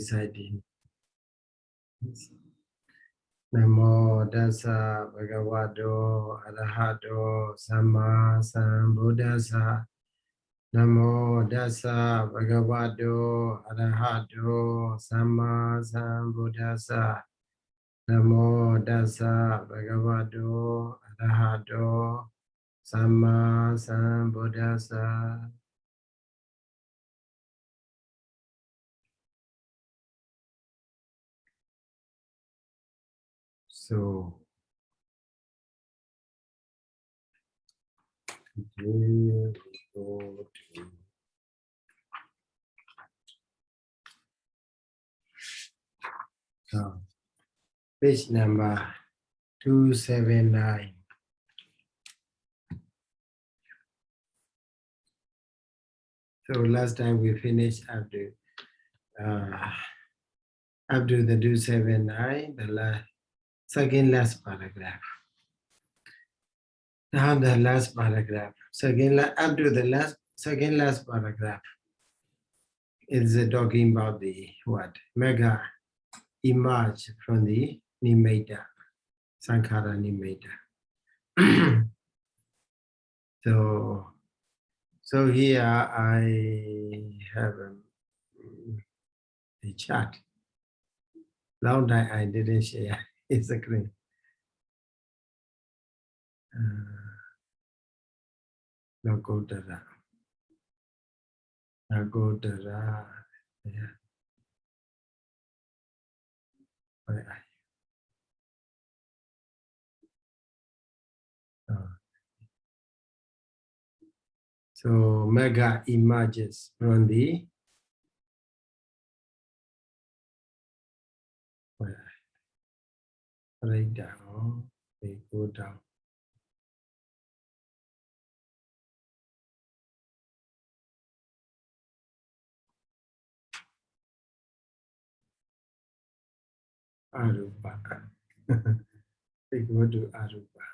vīsati. Namo Tassa Bhagavato Arahato Samma Sambuddhassa. Namo Tassa Bhagavato Arahato Samma Sambuddhassa. Namo Tassa Bhagavato Arahato Samma Sambuddhassa. So, today we go to page number 279. So last time we finished up to the 279, the second last paragraph. Now the last paragraph, up to the second last paragraph is talking about the what? Mega emerge from the nimitta, sankhara nimitta. So here I have a chart. Long time I didn't share a screen. Lokuttara. Yeah. Where are you? So mega emerges from the right down. They go down. Arupa. They go to Arupa.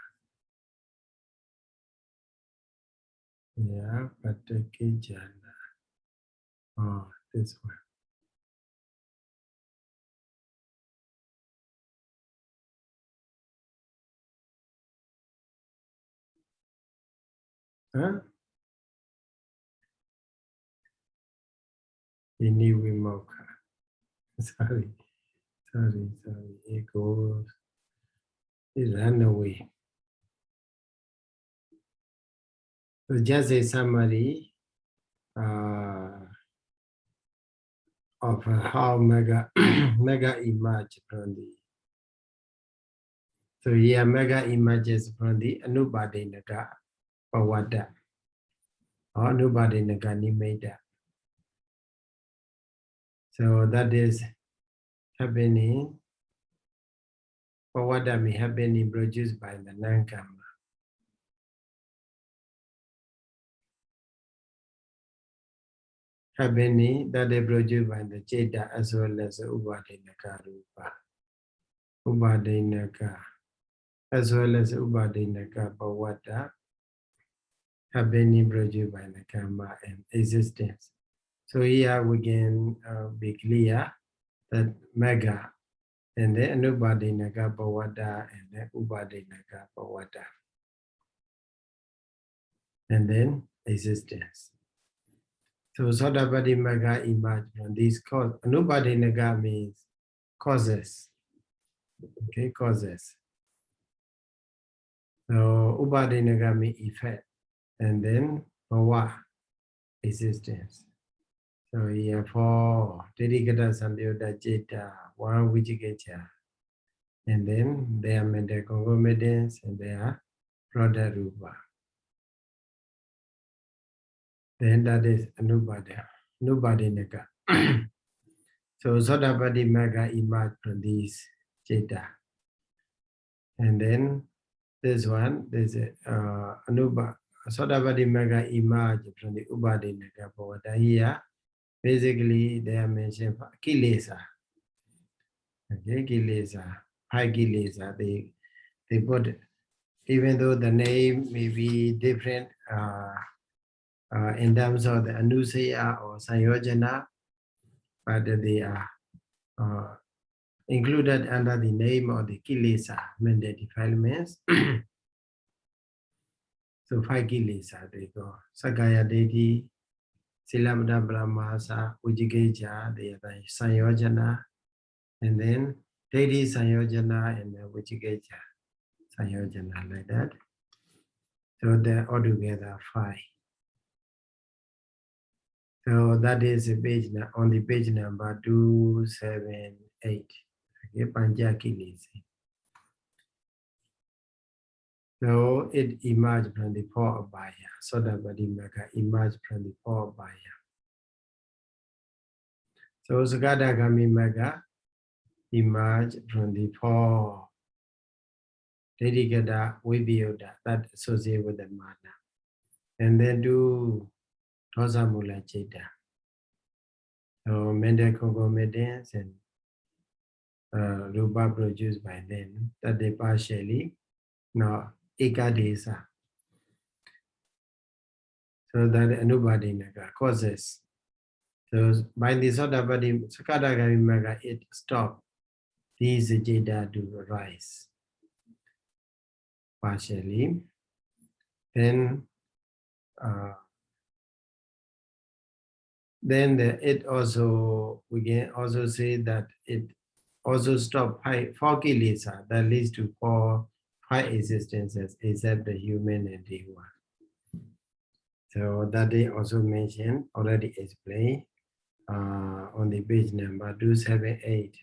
Yeah, Paṭaka jhana. Oh, this one. Huh? Vimokkha. Sorry. It goes. It ran away. So just a summary of how mega emerge from the. So here mega emerges from the Anupadinaka Pawada or Anupadinaka Nimitta. So that is happening. Pawada may have been produced by the non-karma. Happening that is produced by the Citta as well as Upadinaka Rupa. Upadinaka as well as Upadinaka Pawada have been produced by the karma and existence. So here we can be clear that mega and then Anupadinaka Pawada and then Upadinaka Pawada. And then existence. So Sodapati mega emerge from these causes. Anupadinaka means causes. Okay, causes. So Upadinaka means effect. And then Bhava, existence. So here for Dedikata Samyutta Citta, one Vijigaccha. And then they are mental concomitants and they are product rupa. Then that is Anupadinaka. So Sodapati mega emerge from these Citta. And then this one, there's Sodapati mega emerge from the Upadinaka Pawada. Here, basically, they are mentioned kilesa. Okay, kilesa, high kilesa. They put, even though the name may be different in terms of the anusaya or sayojana, but they are included under the name of the kilesa, mental defilements. So 5 kilesa they go. Sakaya Devi, Silamada Brahmasa, Ujikeja, they are the Sayojana, and then Devi Sayojana and Ujikeja Sayojana, like that. So they're altogether 5. So that is a page on the page number 278. Okay, Panjakilisi. So it emerged from the 4 abhaya. Sodabadi Maka emerged from the 4 abhaya. So Sagadagami Maka emerged from the 4 Dedikada Vibhyuda that associate with the mana. And then do Tosamula Cheta. So mental concomitants and Rupa produced by them, that they partially now Ekadesa. So that Anubhadinaka causes. So by the Sodabadi Sakadagami Maga, it stopped these Jeda to rise partially. Then it also, we can also say that it also stopped 4 kilesa that leads to 5 existences except the human and the one. So that they also mentioned, already explained on the page number 278.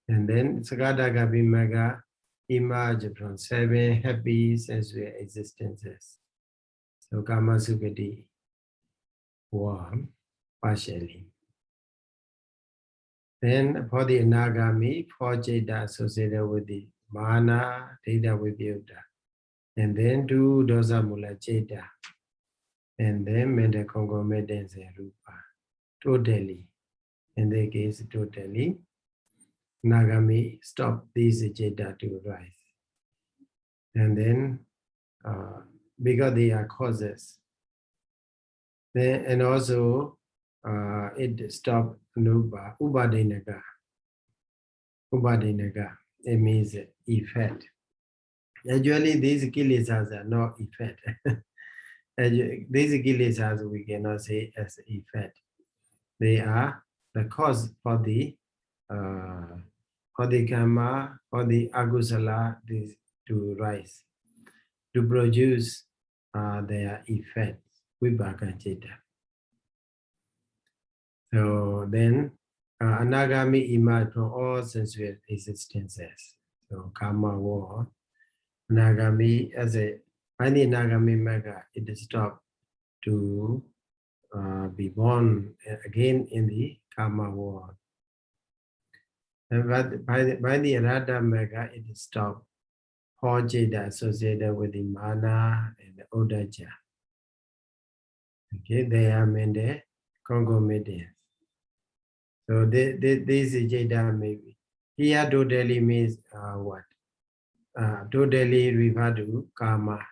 And then Sagadagami Maga emerged from 7 happy sensual existences. So Kama Sukati one partially. Then for the Anagami, 4 Jeta associated with the Mana, Data Vibhyuta. And then 2 Dosa Mula Jeta. And then mental concomitants and Rupa. Totally. In the case, totally. Nagami stop these Jeta to rise. And then, because they are causes. Then, and also, it stopped Nuba, Ubadinaga. Ubadinaga, it means effect. Actually, these kilesas are not effect. These kilesas we cannot say as effect. They are the cause for the karma, for the agusala to rise, to produce their effects, vibhaka jeta. So then, Anagami emerged from all sensual existences. So karma war, Anagami as a finally Anagami Maga, it stopped to be born again in the karma world. And by the Radha Maga, it stopped 4 Jeta associated with the mana and the Udaja. Okay, they are mental concomitants. So this is Jeta maybe. Here totally means what? Totally refer to karma.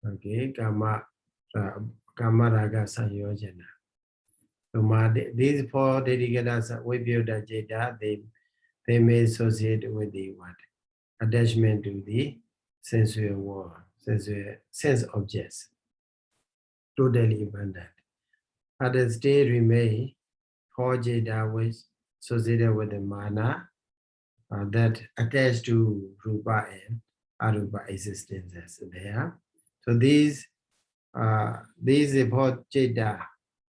Okay, karma raga sanyojana. So these 4 dedicated Vibhyuta Jeta, they may associate with the what? Attachment to the sensual world, sense objects. Totally abandoned. Others still remain 4 Jeta which associated with the mana that attached to Rupa and Arupa existences there. So these 4 Jeta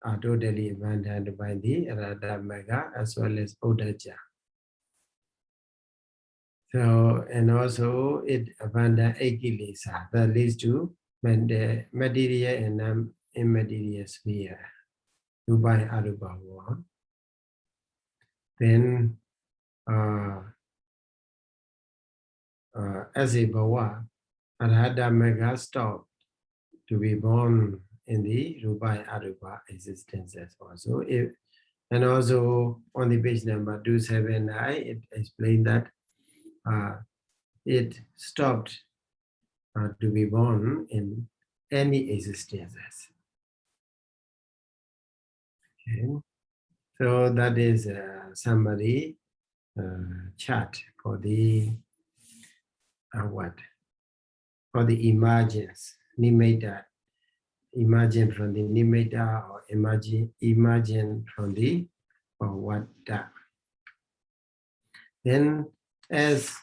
are totally abandoned by the Radha Maga as well as Udaja. So, and also it abandons 8 kilesa that leads to material and immaterial sphere, Rupa and Arupa world. Then, as a Bhava, Radha Maga stopped to be born in the Rupa and Arupa existences also. And also on the page number 279, it explained that it stopped to be born in any existences. Okay. So that is a summary chart for the what? For the emergence, nimitta, emergent from the nimitta or emergent from the vata. Then as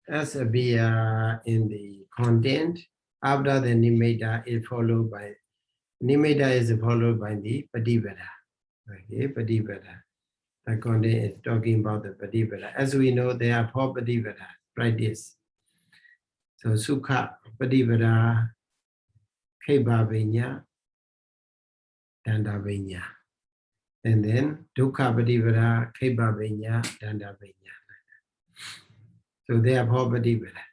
appear in the content, after the nimitta is followed by, nimitta is followed by the patipada. Okay, patipada. The content is talking about the patipada. As we know, there are 4 patipada practice. So sukha patipada, khibha vinya, danda vinya. And then dukkha patipada, khibha vinya, danda vinya. So there are 4 patipada.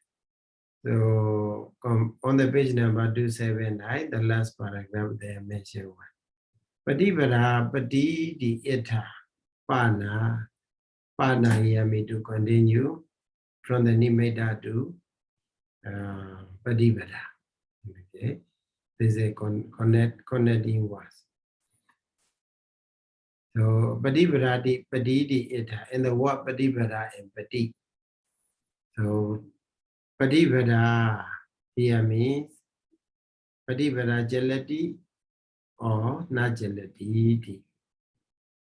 So on the page number 279, the last paragraph there mentioned one. Patipada pati di ita pana panayami to continue from the nimitta to patipada. Okay, this is a connecting words. So patipada di pati di ita, and the word patipada and pati. So patipada here means patipada jalati or not jalati.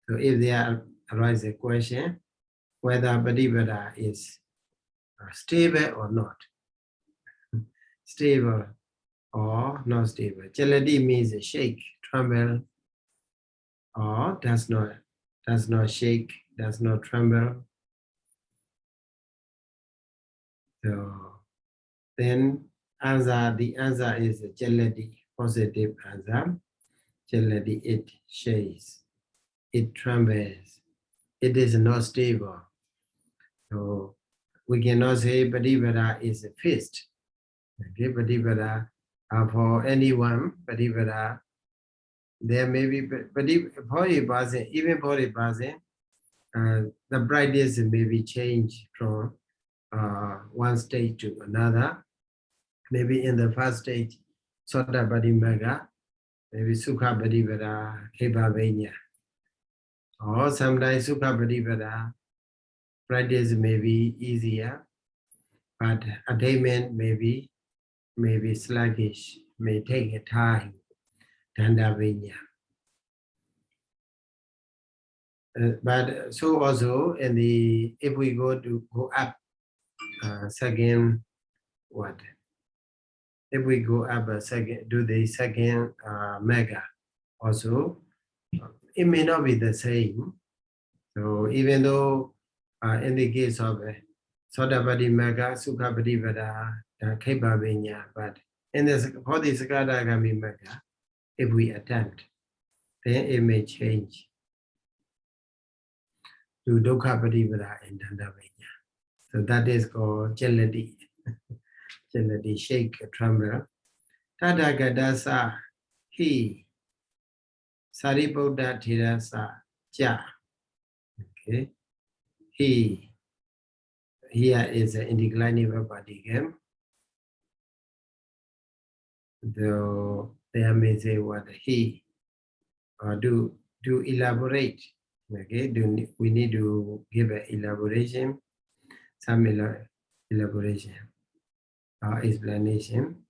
So if there arises a question whether patipada is stable or not, stable or not stable. Jalati means shake, tremble, or does not shake, does not tremble. So then the answer is jalati, positive answer. Jalati, it shakes, it trembles, it is not stable. So we cannot say patipada is a fixed. Okay, patipada for anyone, patipada, there may be for a person, even for a person, the brightness may be changed from one stage to another. Maybe in the first stage, Sotabadi Mega, maybe Sukha Patipada, Khibha Vinya. Or sometimes Sukha Patipada, practice may be easier, but attainment may be sluggish, may take a time. Danda Vinya. But so also in the, if we go up second what? If we go up a second, do the second mega also, it may not be the same. So even though in the case of Sodapati mega, Sukha Patipada, Khibha Vinya, but in this for the Sakadagami mega, if we attempt, then it may change to Dukkha Patipada and Danda Vinya. So that is called jalati. Jalati, shake, tremble. Tadagadasa, he. Sariputta Thirasa, ja. Okay. He. Here is an indeclining verb particle. Though there may say what he, or do elaborate. Okay, we need to give an elaboration, some elaboration or explanation.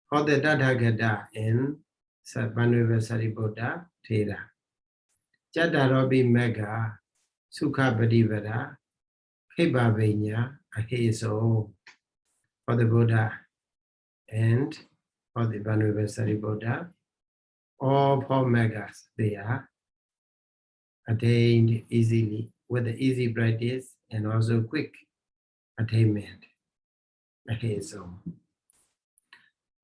For the Tathagata and Venerable Sariputta Thera. Jatarobi Mega, Sukha Patipada, Khibha Vinya, Aheso, for the Buddha and for the Venerable Sariputta, all 4 megas, they are attained easily with the easy practice and also quick attainment. Aheso.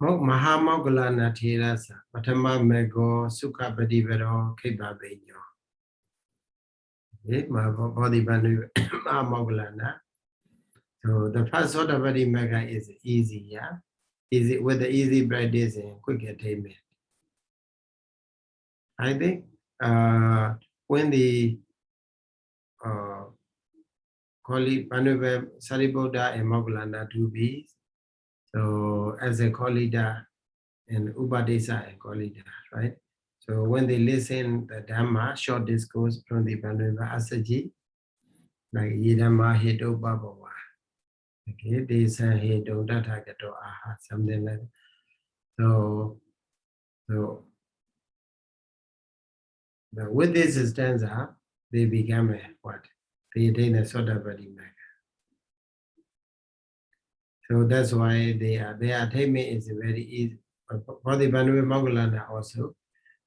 Mahamoggalana Thirasa, Patama Mego, Sukha Patipada, Khibha Vinya. Body Mahamoggalana. So the first Sotapati mega is easy, yeah? Easy with the easy practice and quick attainment. I think when the Venerable Sariputta and Moggallana 2B, so as a Kolida and Upadesa and Kolida, right? So when they listen the Dhamma, short discourse from the Pandava Asaji, like Yidama Hedo Babawa, okay, they say Hedo Datagato Aha, something like that. So with this stanza, they become a what? They attain a Sodavadi Maga. So that's why their attainment is very easy. For the Pandava Mogulana also,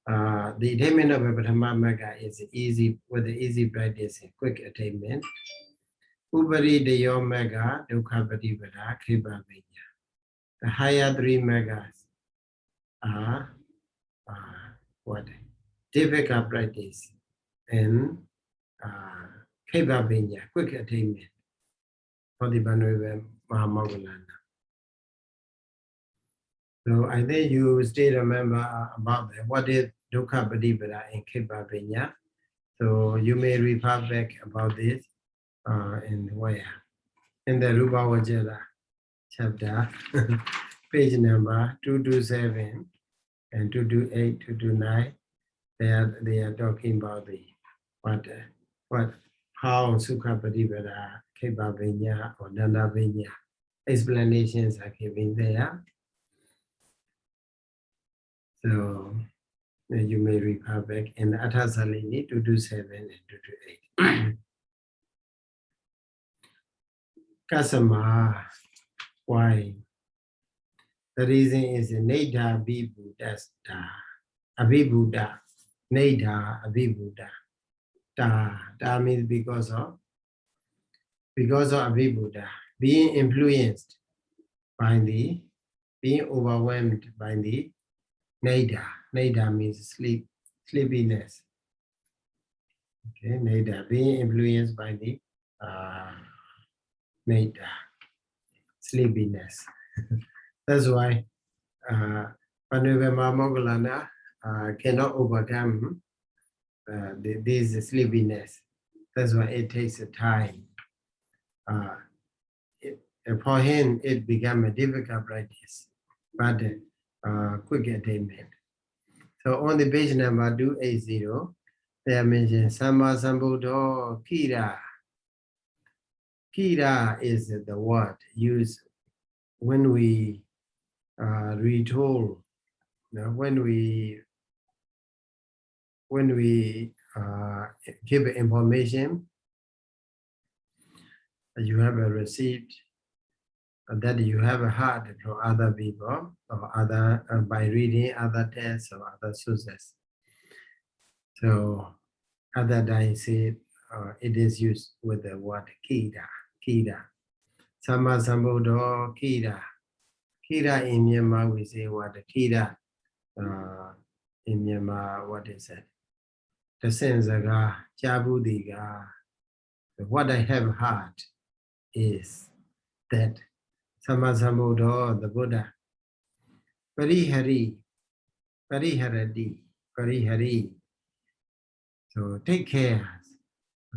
the attainment of Abhidhamma Maga is easy with the easy practice, quick attainment. Ubari Deyo Mega, Dukha Patipata, Kripa Vinya. The higher three megas are what? Difficult practice and Kripa Vinya, quick attainment for the Pandava Mahamogulana. So I think you still remember about that. What is Dukha Patipata and Kripa Vinya? So you may refer back about this in where? In the Rupa Vajra chapter, page number 227 and 228, 229. They are talking about the how Sukha Patipata, Kripa Vinya or Danda Vinya explanations are given there. So you may refer back in Athasalini 227 and 228. Kasama, why? The reason is Neda Vibhuddhasta. Abhibuddha. Neda Abhibuddha. Da means because of Abhibuddha. Being influenced by being overwhelmed by the Neda. Neda means sleepiness. Okay, Neda. Being influenced by the Neda. Sleepiness. That's why Pandava Mahamogulana cannot overcome this sleepiness. That's why it takes a time. For him, it became a difficult practice, but quick attainment. So on the page number 280, they are mentioned Samma Sambuddho Kira. Kira is the word used when we retold, when we give information that you have received, that you have heard from other people or other by reading other texts or other sources. So other than say it is used with the word kira. Kira. Samma Sambuddho Kira. Kira in Myanmar we say what Kira. In Myanmar, what is it? The sensaga, Jabudiga. What I have heard is that Samma Sambuddho, the Buddha, Parihari, Parihari. So take care.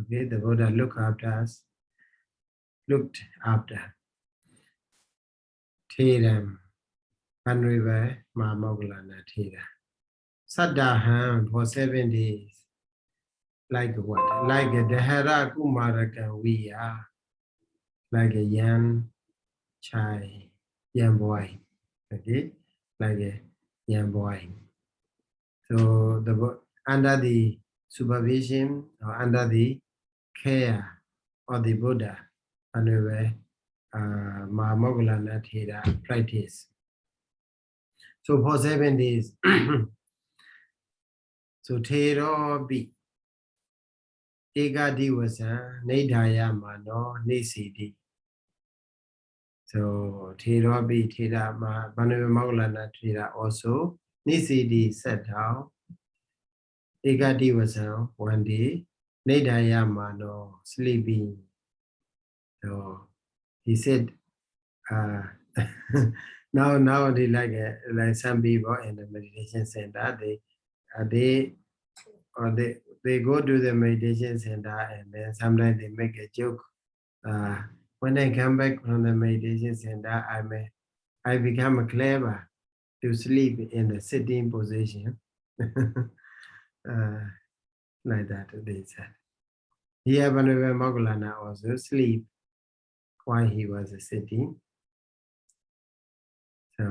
Okay, the Buddha looked after. Thiram, Panriva, Mahamogulana Thira. Saddahan for 7 days. Like what? Like a Dahara Kumaraka Viya. Like a young child, young boy. Okay? Like a young boy. So under the supervision or under the care of the Buddha, anyway, Mahamogulana Thira practice. So for 7 days, so Thero Bi Eka Divasa Nidhaya Mano Nisidi. So Thero Bi Thera Mahamogulana Thira also Nisidi sat down. Eka Divasa one day Nidhaya Mano sleeping. So he said, now they like some people in the meditation center, they go to the meditation center and then sometimes they make a joke. When I come back from the meditation center, I become clever to sleep in the sitting position. Like that they said. Here Venerable Moggallana also sleep while he was sitting. So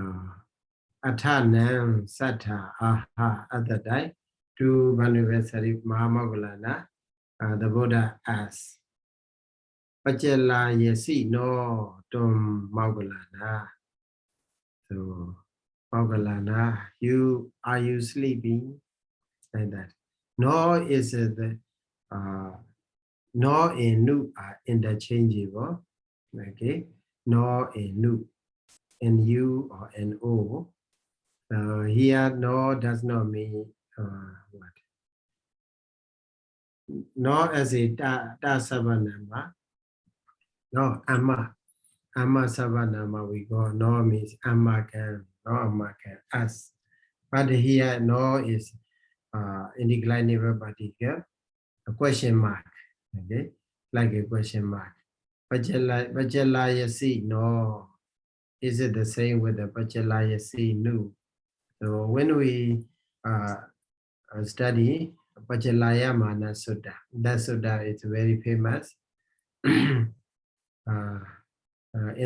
Athanam Sattha Aha at that time to Venerable Mahamoggallana, the Buddha asked, Pachala Yesi no Tom Moggallana. So Moggallana, are you sleeping? Like that. No is the no and nu are interchangeable. Okay. No and nu. And you or an o. Here no does not mean what? No as a ta savanama. No, amma. Amma savanama we go. No means amma can, no amma can, us. But here no is indeclinable particle, a question mark. Okay, like a question mark. Pachalayasi, no. Is it the same with the Pachalayasi? No. So when we study Pachalaya Mana Sutta, that Sutta is very famous. In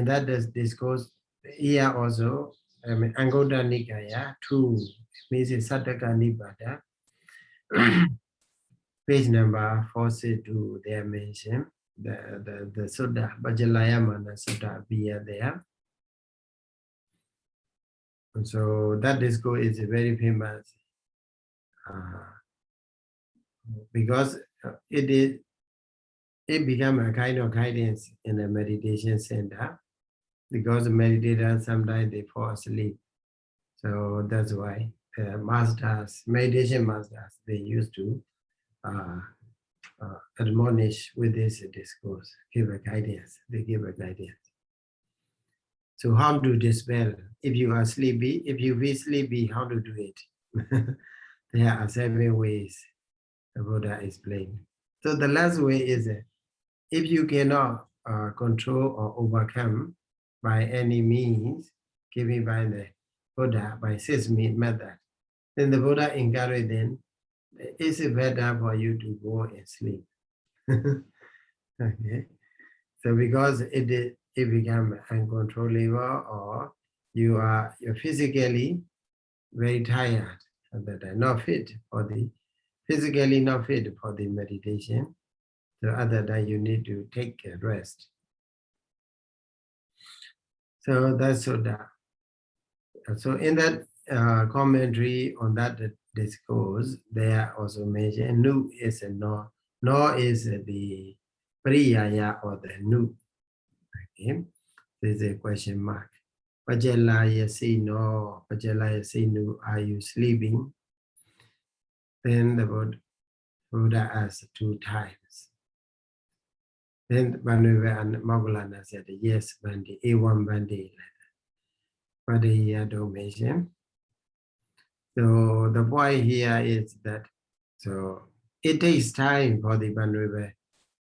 that discourse, here also, Angoda Nikaya 2 means Sattaka Nibbata. Page number 462, they are mentioned. The Sutta, Pajalaya Mana Sutta appear there. And so that discourse is very famous because it became a kind of guidance in a meditation center, because the meditators sometimes they fall asleep. So that's why masters, meditation masters, they used to admonish with this discourse, give a guidance, they give a guidance. So how to dispel? If you are sleepy, if you feel sleepy, how to do it? There are 7 ways the Buddha explained. So the last way is if you cannot control or overcome by any means given by the Buddha, by 6 method, then the Buddha encouraged them, is it better for you to go and sleep? Okay. So because it become uncontrollable, or you're physically very tired at that time, not fit for the physically not fit for the meditation. So other than you need to take a rest. So that's Sutta. So in that commentary on that discourse, they are also mentioned nu is a no. No is the pariyaya or the nu. Okay. This is a question mark. Pajalayasi no, Pajalayasi nu, are you sleeping? Then the Buddha asked 2 times. Then Venerable and Moggallana said, yes, Bandi, A1 Bandi. But here don't mention. So the point here is that, so it takes time for the Venerable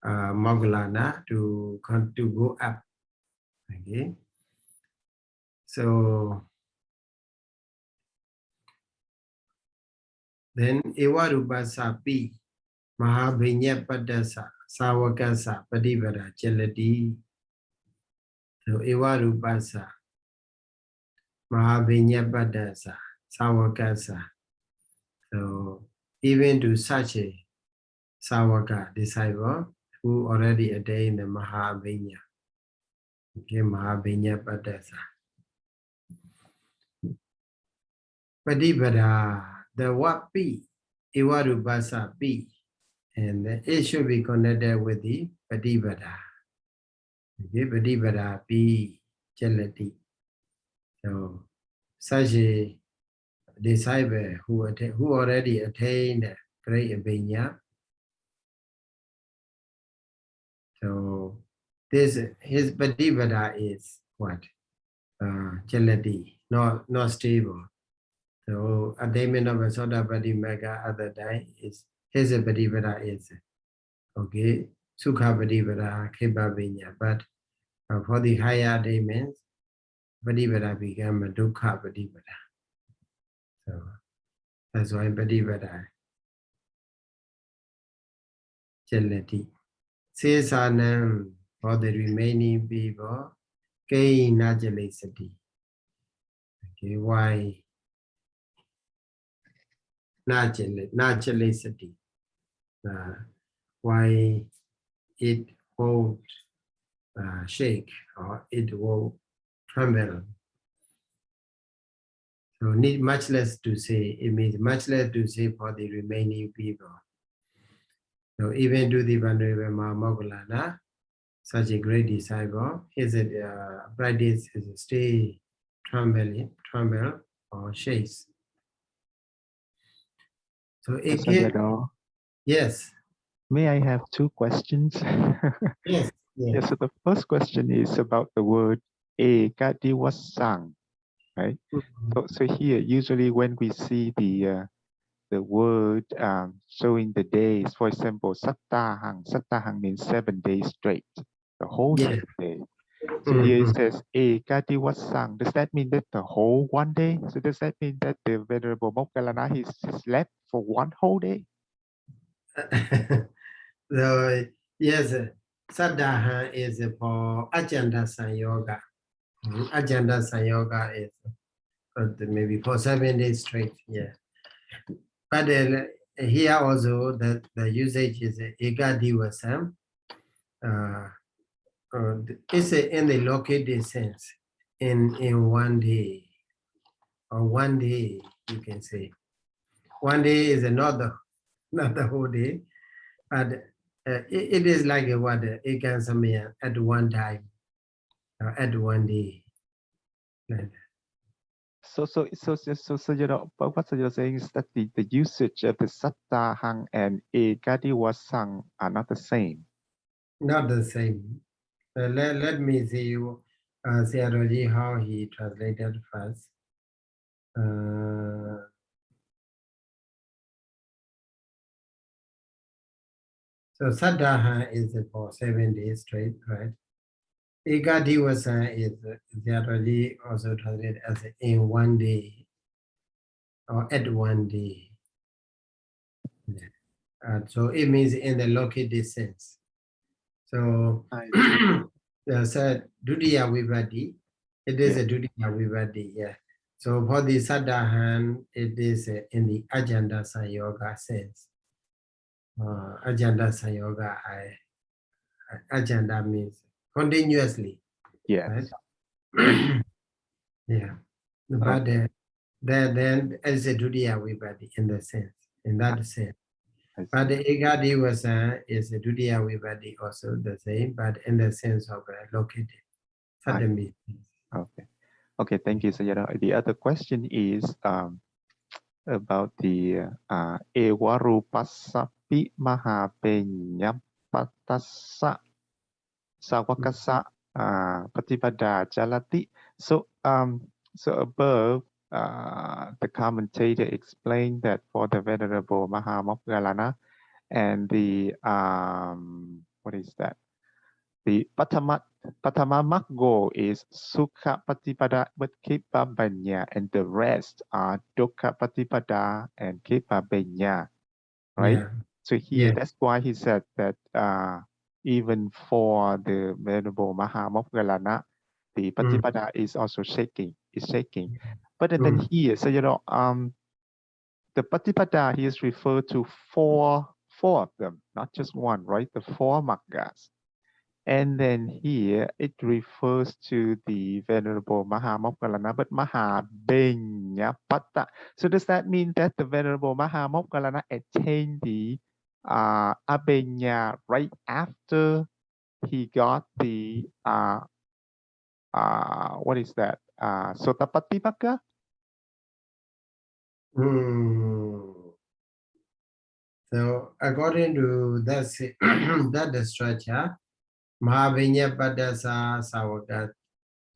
Moggallana to go up. Okay. So then Ewarupasa Pi Mahabhinya Padasa Sawakasa Padivara Chelati. So Ewarupasa Mahabhinya Padasa Sawakasa. So even to such a Sawaka disciple who already attained the Mahabhinya. Okay, Mahabhinya Padasa. Padivara, the what Pi, Ewarupasa Pi. And it should be connected with the Padivara. Okay, Padivara Pi Chelati. So such a disciple who already attained great Abhidhamma. So this his Padivara is what? Chelati, not stable. So attainment of a Sodapati Mega at the time is his Padivara is okay, Sukha Padivara, Khipa Abhidhamma. But for the higher attainments, Padivara become a Dukkha Padivara. So That's why Padivada Chelati. Sesanam for the remaining people, Kei Najalesati. Okay, why Najalesati? Why it won't shake or it will tremble. So need much less to say. It means much less to say for the remaining people. So even to the Venerable Mahamoggallana, such a great disciple, his practice is stay tremble or shakes. So again, yes. May I have two questions? Yes. Yes. So the first question is about the word ekadivasang, right? So here, usually when we see the word showing the days, for example, sattahang means 7 days straight, the whole 7 days. So here it says ekadivasang. Does that mean that the whole 1 day? So does that mean that the Venerable Moggallana he slept for 1 whole day? So yes, Saddaha is for Ajanta Sanyoga. Ajanta Sanyoga is maybe for 7 days straight. Yeah, but here also the usage is Ekadivasam. It's in the located sense in 1 day or 1 day, you can say. 1 day is not the whole day, but it is like what Ekan Samaya at one time, at 1 day. Like So you know, but what you're saying is that the usage of the sattahang and ekadivasang are not the same. Not the same. Let me see you, Sayadaw how he translated first. So Saddaha is for 7 days straight, right? Ekadivasa is Sayadaw also translated as in 1 day or at 1 day. Yeah. So it means in the located sense. So said Dudiya Vibhati, it is a Dudiya Vibhati, yeah. So for the Saddahan, it is in the Ajanta Sanyoga sense. Ajanta Sanyoga, Ajanta means continuously. Yes. Right? Yeah. But then it's a Dudiya Vibhati in the sense, in that sense. But the Ekadivasa is a Dudiya Vibhati also the same, but in the sense of located. Suddenly. Okay. Okay, thank you, Sayadaw. The other question is about the evarupasapi mahapenyapatassa sawakasa patipada jalati. So above the commentator explained that for the Venerable Mahamoggallana and the what is that? The Patama goal is Sukha Patipada with Kipa Banya, and the rest are Dukkha Patipada and Kipa Banya, right? Yeah. So here, that's why he said that even for the Venerable Mahamoggallana, the Patipada is also shaking. But then here, so you know, the Patipada he is referred to four of them, not just one, right? The 4 Maggas. And then here it refers to the Venerable Mahamoggallana, but Mahabenyapata. So does that mean that the Venerable Mahamoggallana attained the Abenya right after he got the what is that? Sotapatipaka? So according to that structure, Mahavinyapatasa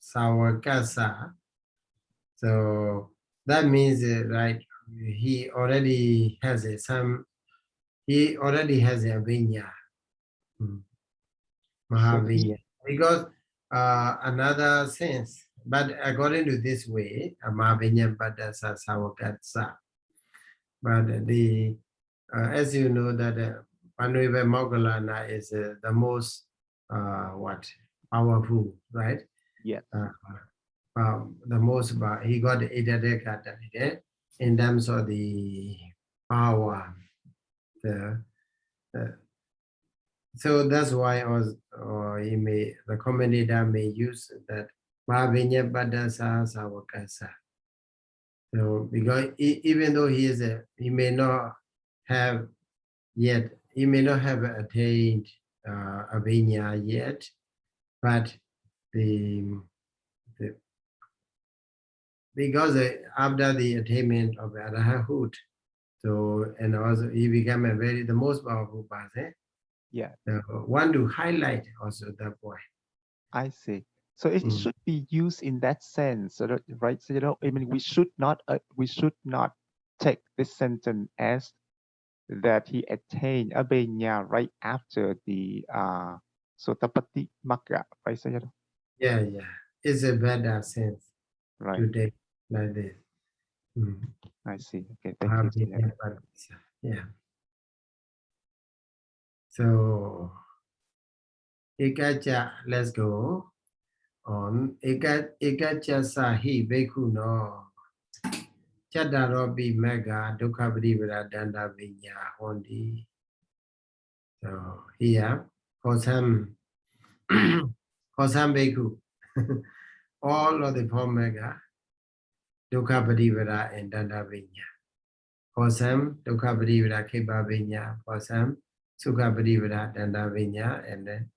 Sawakasa. So that means right, he already has a Vinya. Mahavinya. Because another sense, but according to this way, Mahavinyapatasa Sawakasa. But the as you know that Panriva Moggallana is the most powerful, right? Yes. The most he got the in terms of the power. So that's why the commentator may use that Mahavinya Padasa Savakasa. So because even though he may not have attained Abhinya yet, but because after the attainment of Arahut, so and also he became the most powerful person. Yeah. Want to highlight also that point. I see. So it should be used in that sense, right? So I mean, we should not take this sentence as that he attained Abhinya right after the Sotapatimagga, right? So yeah, it's a better sense right. to take like this. I see. Okay, thank you. Yeah. So, Ekacha, let's go on. Ekacha sahi beku no. Chadarobi mega dukhabdivara danda vinya hondi. So, here, for some beku, all of the four mega dukhabdivara and danda vinya. For some, dukhabdivara kiba vinya. For some, sukhabdivara danda vinya. And then,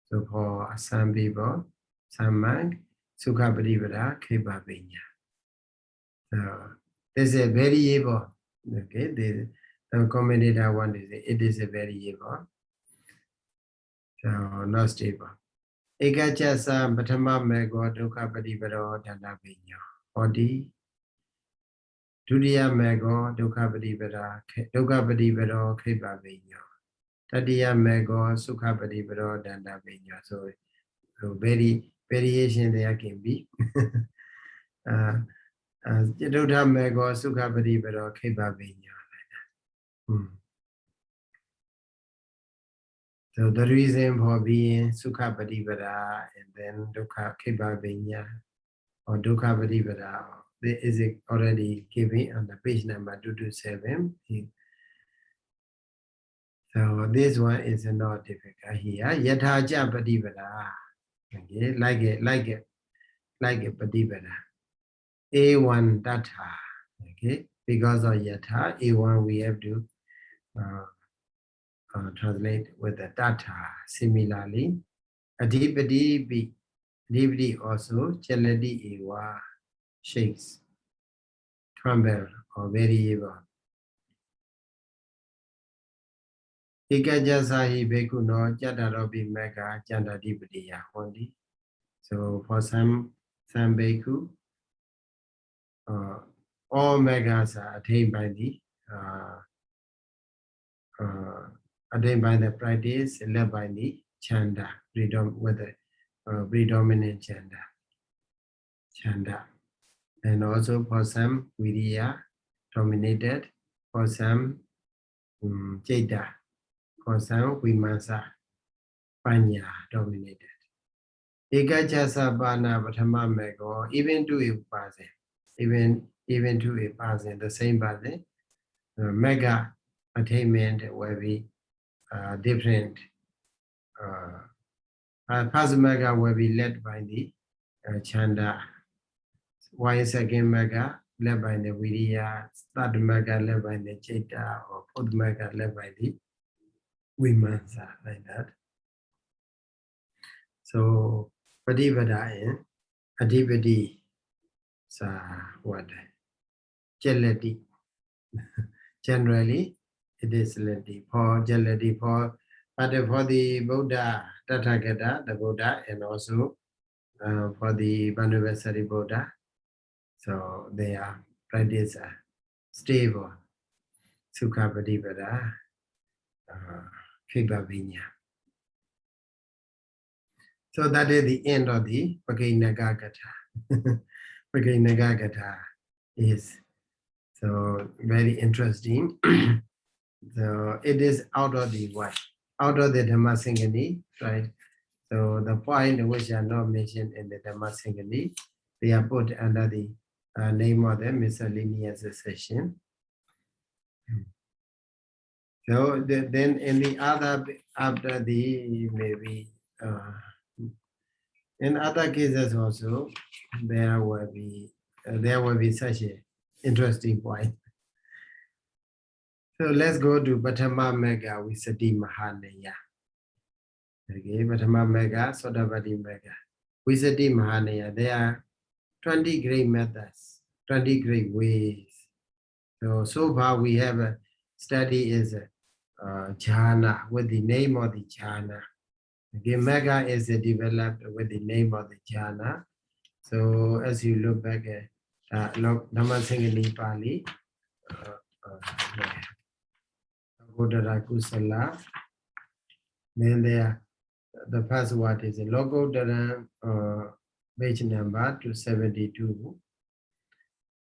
so for some people, some monk, sukhabdivara kiba vinya. So this is a variable. Okay, the commentator one is it is a variable. So not stable. Ekachasa Patama Mego Dukkha Padivaro Danda Vinyo. Odi Dudiya Mego Dukkha Padivaro Kripa Vinyo. Tadiya Mego Sukha Padivaro Danda Vinyo. So variation there can be. Jadudha Mego Sukha Padivaro Kripa Vinyo. So the reason for being Sukha Padivara and then Dukkha Kripa Vinya or Dukkha Padivara is already given on the page number 227. So this one is not difficult here. Yathaja Padivara. Okay, like a Padivara. A1 Tatha. Okay, because of Yatha, A1 we have to translate with the Tatha. Similarly, Adhipati also Chaladi Ewa shakes, tremble or variable. Ikajasahi Bekuno Jadarobi Mega Jandadipadiya only. So for some Beku, all megas are attained by the practice led by the chanda, with the predominant chanda. And also for some Viriya dominated, for some Jeda, for some Vimasa, Panya dominated. Ekachasa Bana Patama Mego, even to a person, even to a person, the same person, mega attainment will be different. First mega will be led by the chanda. One second mega led by the Viriya, third mega led by the Cheta, or fourth mega led by the Vimansa, like that. So, Padivada in Adipati, what? Jelati. Generally, it is leti for jelati but for the Buddha, Tathagata, the Buddha, and also for the Banuvasari Buddha, so they are practice stable, Sukha Padivada, Kripa Vinya. So that is the end of the Pagainagagata. Pagainagagata is So very interesting. So it is out of the what? Out of the Dhammasaṅgaṇī, right? So the point which are not mentioned in the Dhammasaṅgaṇī, they are put under the name of the miscellaneous section. So then in the other, after the maybe, in other cases also, there will be such an interesting point. So let's go to Bhattama Mega Vīsati mahānayā. Okay, Bhattama Mega, Sodavati Mega, Vīsati mahānayā. There are 20 great methods, 20 great ways. So far we have a study is jhana, with the name of the jhana. Okay, Mega is developed with the name of the jhana. So as you look back at Dhammasaṅgaṇīpāḷi, lokuttarakusalaṃ, then there, the first word is lokuttaraṃ, page number 272,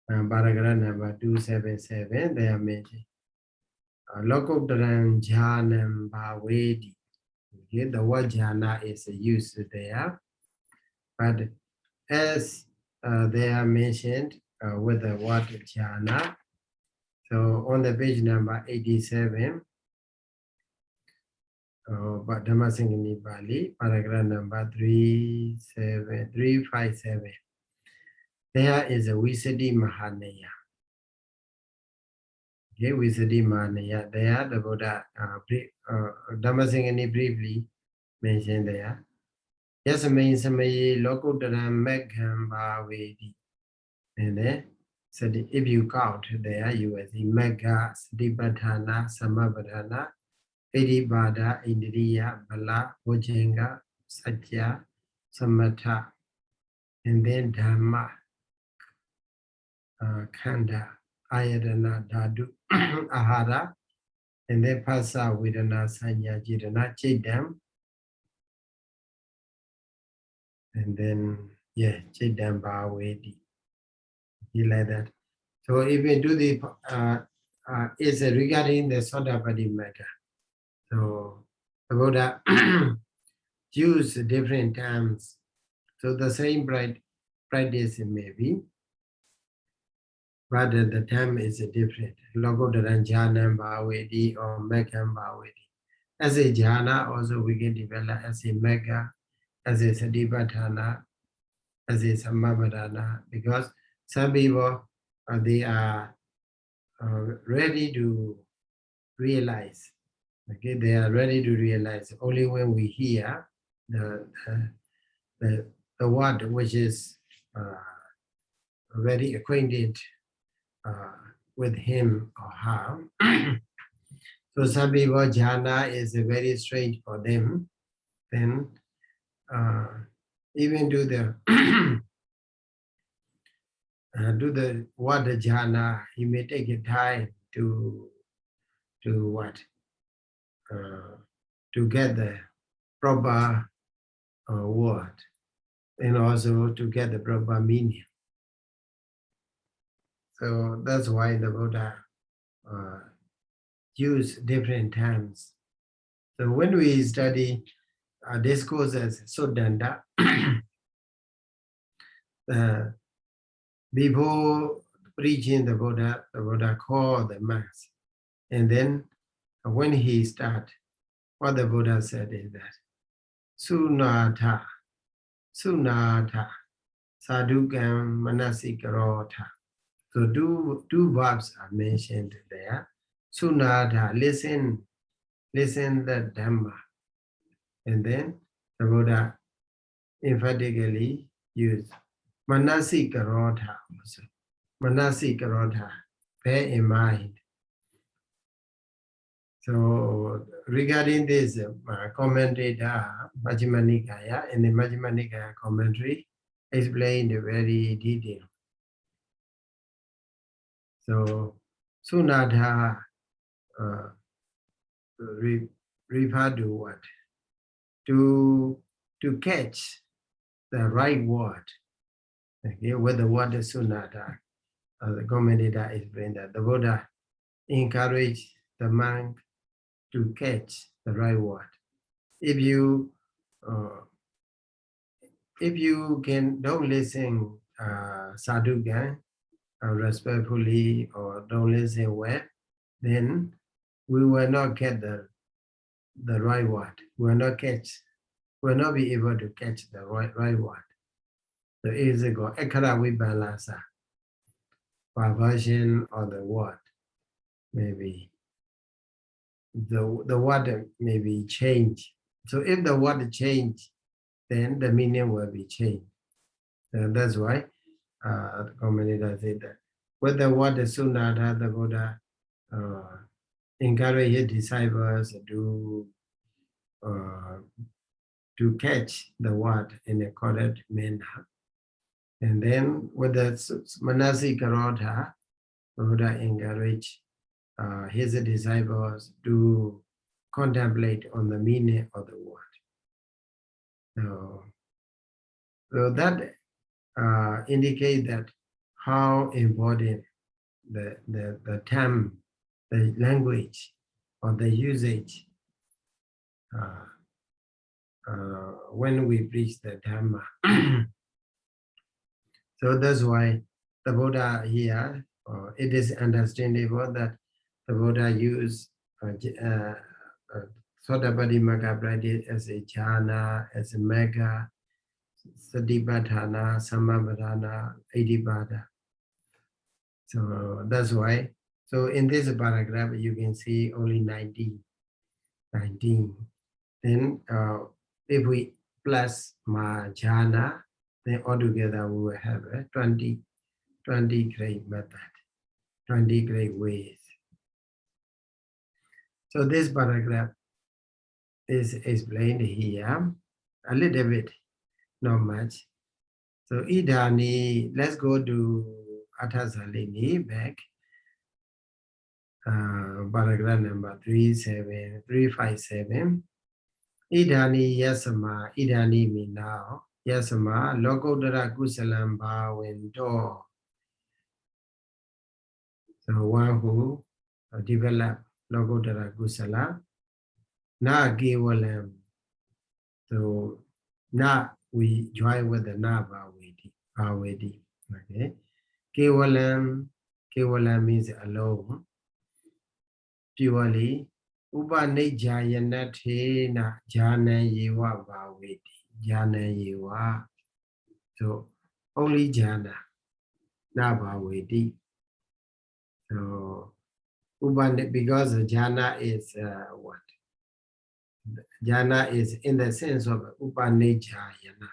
paragraph number 277, they are mentioned. Lokuttaraṃ jhanam bhavedi. Okay, the word jhana is used there, but as they are mentioned with the word jhana, so on the page number 87, but Dhammasaṅgaṇīpāḷi, paragraph number 357, there is a vīsati mahānayā. Okay, vīsati mahānayā. There, the Buddha, Dhammasaṅgaṇī briefly mentioned there. Yasamayi samayi lokuttaraṃ megham bhavedi. And then, so if you count there, you will see megha, satipatthana, samapatthana, iddhipada, indriya, bala, bojjhanga, satya, samatha, and then dhamma, khanda, ayatana, dhatu, ahara, and then phassa, vedana, sanya, citana, citam, and then, yeah, citam bhavedi. You like that. So if we do the, it's regarding the Sodapati matter. So the Buddha use different terms. So the same practice may be, but the term is different. Lokuttaraṃ jhanam bhavedi or megham bhavedi. As a jhana, also we can develop as a megha, as a satipatthana, as a samapatthana, because some people, they are ready to realize. Okay, they are ready to realize only when we hear the word which is very acquainted with him or her. So some people, jhana is very strange for them. Then even do the word jhana, he may take a time to what? To get the proper word, and also to get the proper meaning. So that's why the Buddha use different terms. So when we study discourses, Suddhanta, before preaching the Buddha called the mass. And then when he started, what the Buddha said is that, Sunatha, sadhukam manasikarotha. So two verbs are mentioned there. Sunatha, listen the Dhamma. And then the Buddha emphatically used manasikarotha also. Manasikarotha, bear in mind. So regarding this commentator, Majjhima Nikaya, in the Majjhima Nikaya commentary, explained very detailed. So Sunatha refer to what? To catch the right word. Okay, with the word Sunatha. the commentator explained that the Buddha encouraged the monk to catch the right word. If you don't listen sadhugan respectfully or don't listen well, then we will not get the right word. We will not be able to catch the right word. So is it called ekara vibalasa, perversion of the word? Maybe the word may be changed. So if the word change, then the meaning will be changed. And that's why the commentator said that with the word Sunata, the Buddha encourage his disciples to catch the word in a correct manner. And then with the Manasikarotha, the Buddha encouraged his disciples to contemplate on the meaning of the word. So that indicates that how important the term, the language, or the usage when we preach the Dhamma. So that's why the Buddha here, it is understandable that the Buddha used Sotapadimagga practice as a jhana, as a mega, satipatthana, samapatthana, iddhipada. So that's why. So in this paragraph, you can see only 19. Then if we plus jhana, then altogether we will have 20 great method, 20 great ways. So this paragraph is explained here a little bit, not much. So idhani, let's go to Athasalini back. Paragraph number 357. Idhani yasama, idhani mean now. Yasama, lokuttarakusalaṃ bhavinto. So one who develop lokuttarakusala, na kevalam. So na we join with the na bhavedi. Okay. Kevalam means alone. Purely. Upanijayanathena jhana yewa bhavedi. Jhana yewa. So only jhana, na bhavedi. So because jhana is what? Jhana is in the sense of upanijayana.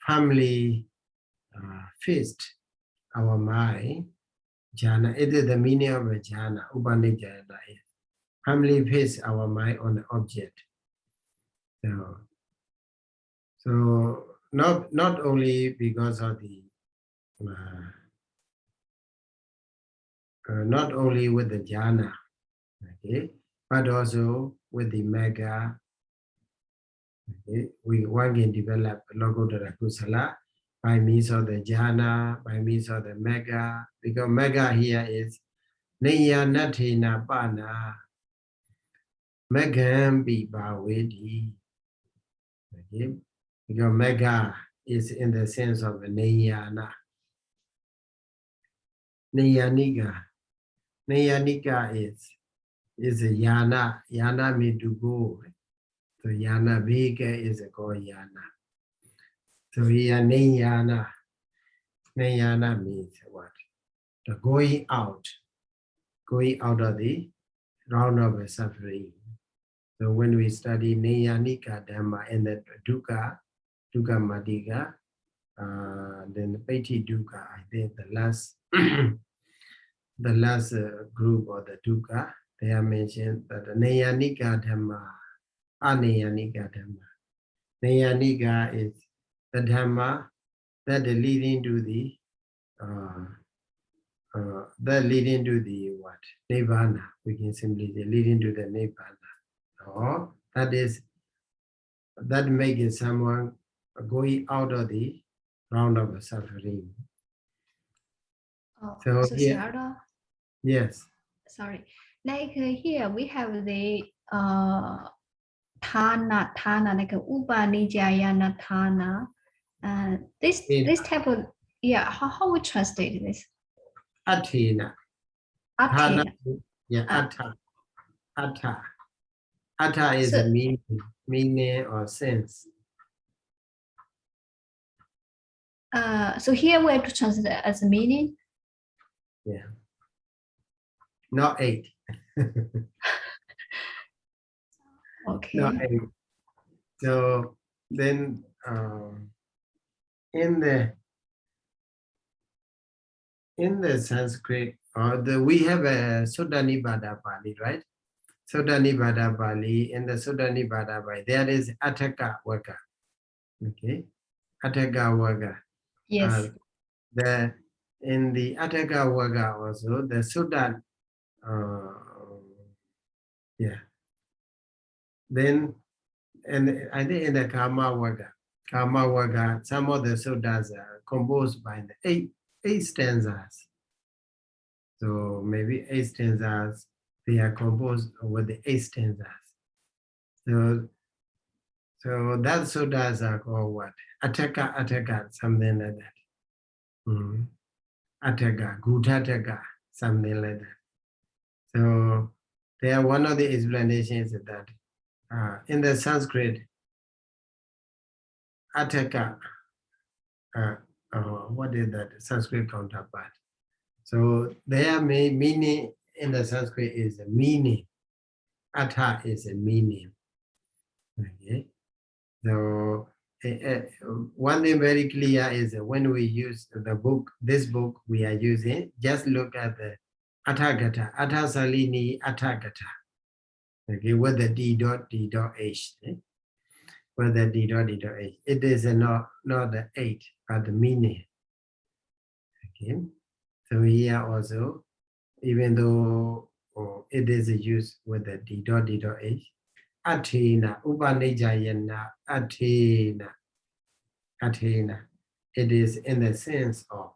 Family feast our mind. Jhana, it is the meaning of a jhana. Upanijayana is family feast our mind on the object. So not only because of the not only with the jhana, okay, but also with the mega. Okay, one can develop lokuttarakusala by means of the jhana, by means of the mega, because mega here is niyanathena pana megam bhavedi. Okay, because mega is in the sense of niyana. Niyanika is a yana. Yana means to go. So yana vehicle is called yana. So here niyana. Niyana means what? The going out of the round of suffering. So when we study niyanika dhamma and the dukkha madhika, then the pati dukkha, I think the last the last group of the dukkha, they are mentioned that the niyanika dhamma, aniyanika dhamma. Niyanika is the dhamma that is leading to the what? Nirvana. We can simply say leading to the nirvana. Or that makes someone going out of the round of suffering. Oh, So so here, Sayadaw, yes. sorry. Like here we have the thana, like upanijayana thana. This type of, yeah, how we translate this? Athena. Athena. Yeah, atta. Atta. Atta is So- a meaning or sense. So here we have to translate it as a meaning. Yeah. Not 8. Okay. Not 8. So then in the Sanskrit, we have a Sutta Pali, right? Sutta Pali. In the Sutta Pali, there is Attaka Vaka. Okay, Attaka Vaka. Yes. In the Attaka Vaka also the Sutta. Yeah. Then, and I think in the Karma Vaka, some of the suttas are composed by the eight stanzas. So maybe 8 stanzas, they are composed with the 8 stanzas. So that suttas are called what? Attaka, something like that. Attaka, Gutataka, something like that. So there, one of the explanations is that in the Sanskrit, Attaka, what is that Sanskrit counterpart? So their meaning in the Sanskrit is a meaning. Atha is a meaning. Okay. So one thing very clear is that when we use this book we are using, just look at the Athagata, Atha Salini Athagata. Okay, with the D.H. With the D.H. It is not the 8, but the meaning. Okay. So here also, even though it is used with the D.H, Athena, Upanijayana, Athena. It is in the sense of,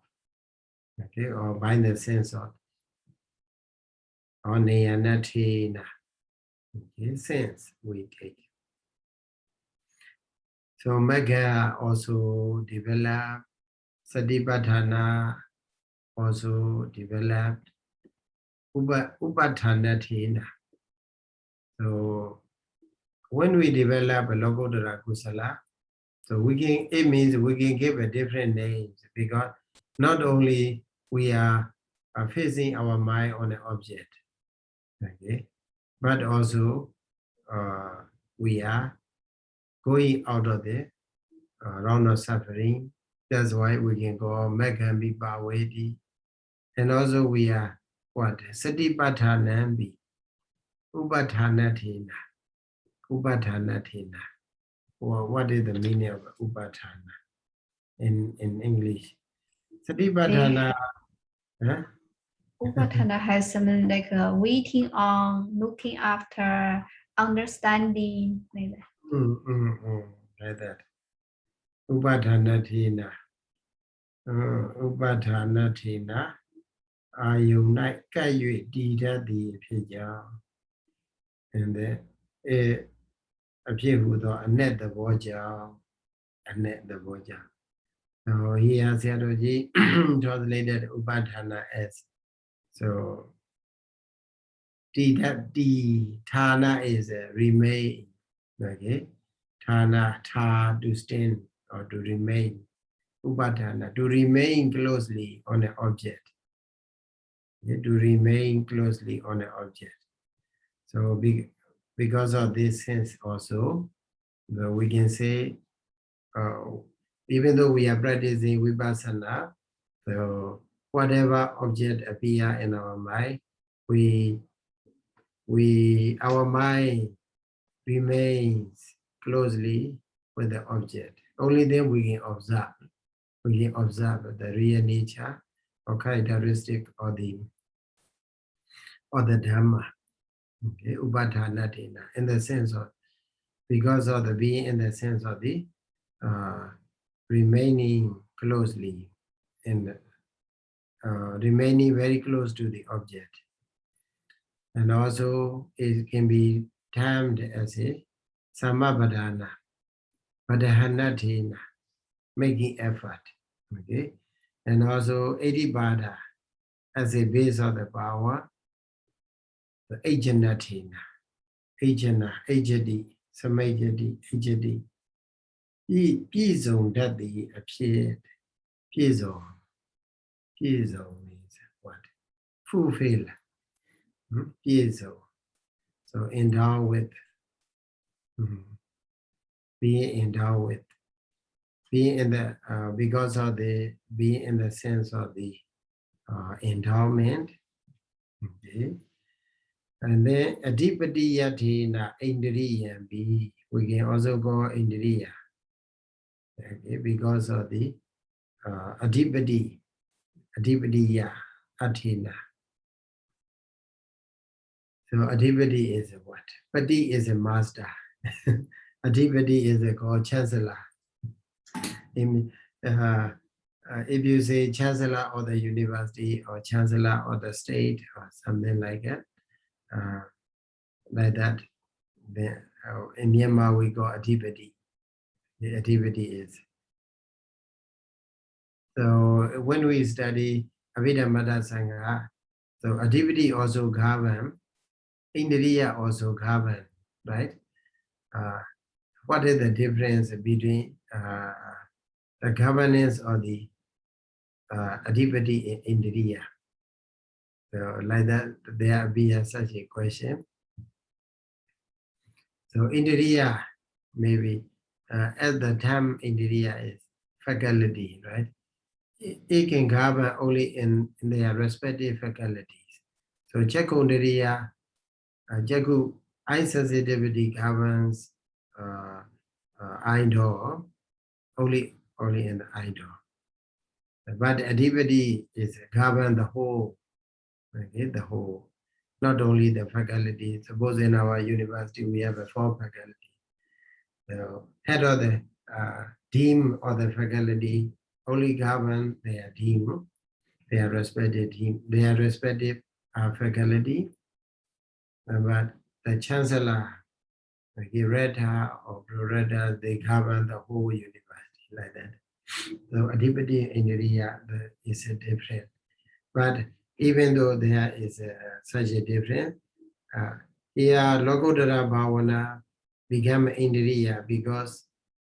okay, or by the sense of, Athena. Okay, sense we take. So Magga also developed, Satipatthana also developed, Upathanathena. So when we develop a lokuttarakusalaṃ, so it means we can give a different names, because not only we are facing our mind on an object, okay, but also we are going out of the round of suffering. That's why we can go Megamipawedi. And also we are what? Satipatthānaṃ, Upathanathena. Upathanathena. Well, what is the meaning of Upathana in English? Satipatthana. Huh? Upatthana has something like waiting on, looking after, understanding, like that. Like that. Upathanathena. Upathanathena. Ayunai kayue dida di pija. And then a few a net the voja. A net the voja. So here Sayadaw translated Upathana as, so Thana is remain, okay? Thana, to stand or to remain. Upathana, to remain closely on an object. Okay? To remain closely on an object. So because of this sense also, we can say, even though we are practicing vipassana, so whatever object appear in our mind, our mind remains closely with the object. Only then we can observe. We can observe the real nature or characteristic of the Dhamma. Okay, Upathanathena, in the sense of, because of the being, in the sense of the remaining closely and remaining very close to the object. And also it can be termed as a samabhadana, badahanatina, making effort. Okay, and also adibada as a base of the power, the ajanatina, ajana, ajadi, samajadi, ajadi. Pizong that the appeared. Pizong means what? Fulfill. Pizong. So endowed with. Being endowed with. Being in the because of the being in the sense of the endowment. Okay. And then adipati yatina indriya be. We can also go indriya. Okay, because of the adipati ya athena. So adipati is a what? Pati is a master. Adipati is a called chancellor. If you say chancellor of the university or chancellor of the state or something like that, then in Myanmar we call adipati. The adipati is. So when we study Abhidhamma Piṭaka, so adipati also govern, indriya also govern, right? What is the difference between the governance of the adipati and indriya? So like that, there be such a question. So indriya, maybe at the time indriya is faculty, right? It can govern only in their respective faculties. So Jakundariya, Jaku eye sensitivity governs eye door, only in the eye door. But adipati is govern the whole, okay, the whole, not only the faculty. Suppose in our university we have 4 faculty. The head of the team or the faculty only govern their team, their respective team, their respective faculty. But the chancellor, the rector or prorector, they govern the whole university like that. So adipati and indriya is a difference. But even though there is such a difference, here lokuttara bhavana become indriya because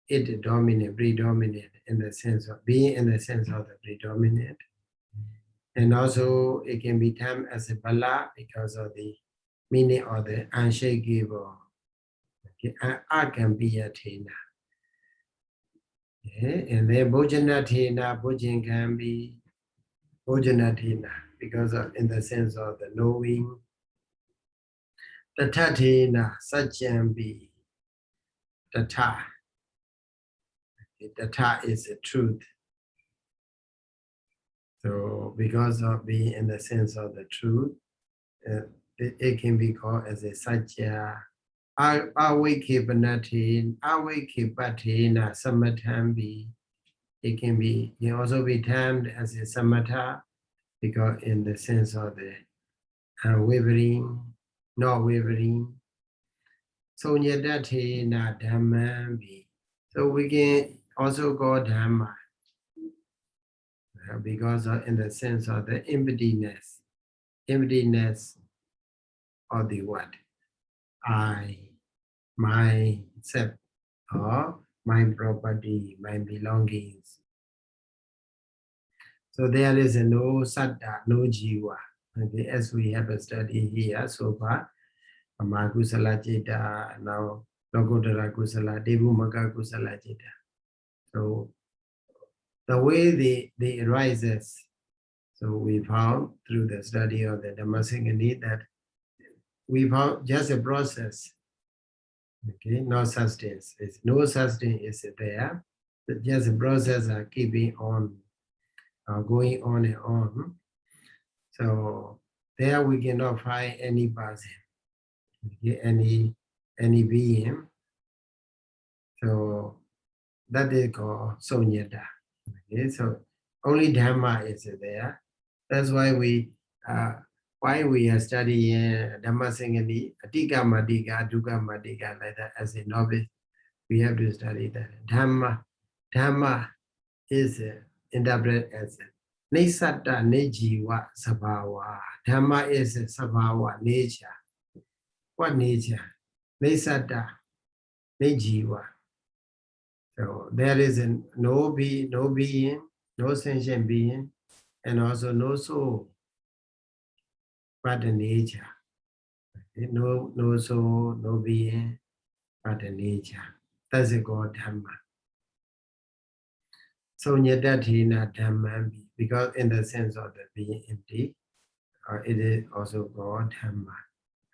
it predominate in the sense of being in the sense of the predominant. And also it can be termed as a bala because of the meaning of the unshakable. Akampiyathena. And then bhojanathena, bhojan can be bhojanathena because of in the sense of the knowing. Tathathena, sajjambi. Tatha. Tatha is the truth. So because of being in the sense of the truth, it can be called as a sajja. Awikipanathena, awikipathena samathambi. It can also be termed as a samatha because in the sense of the unwavering, not wavering. So nyadathena dhammambi. So we can also call dhamma because in the sense of the emptiness of the what? I, myself, or my property, my belongings. So there is no satta, no jiva. Okay, as we have studied here so far, Kusala Citta, now lokuttarakusalaṃ, dhammasaṅgaṇī Citta. So the way they arises, so we found through the study of the Dhammasaṅgaṇī that we found just a process. Okay, no substance. No substance is there. But just a process of keeping on, going on and on. So there we cannot find any person, okay, any being. So that is called Sonyata. Okay, so only Dhamma is there. That's why we are studying Dhammasaṅgaṇī, Atika Madika, Dukkha Madika, like that as a novice. We have to study that. Dhamma is interpreted as Nisata Nejiva Sabhava. Dhamma is Sabhava, nature. What nature? Nisata Nejiva. So there is no being, no sentient being, and also no soul, but the nature. Okay? No soul, no being, but the nature. That's a God Dhamma. So Nyadathina Dhamma, because in the sense of the being empty, it is also God Dhamma.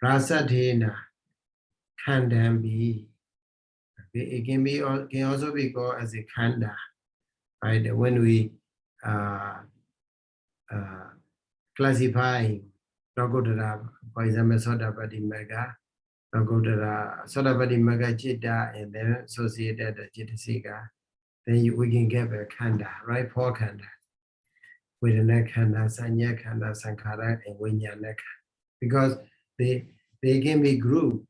Rasathena Kandambi. Okay? It can also be called as a Kanda. Right? When we classifying Lokuttara, for example, Sodapati Mega, Lokuttara, Sodapati Mega Chitta, and then associated the Chittasika, then we can get a Kanda, right? 4 Kanda. With the Kanda, Sanya Kanda, Sankhara, and Vinyana. Because they can be grouped.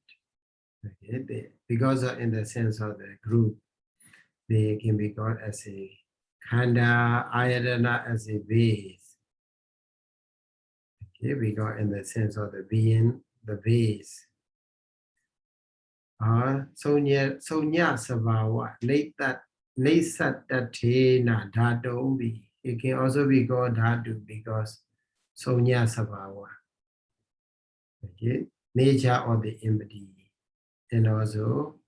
Okay? Because in the sense of the group, they can be called as a Kanda, Ayadana as a base. Okay, we got in the sense of the being, the base. Sonya Sabhava, Nesatathena Dhatu. It can also be called Dhatu because Sonya Sabhava. Okay, nature of the empty. And also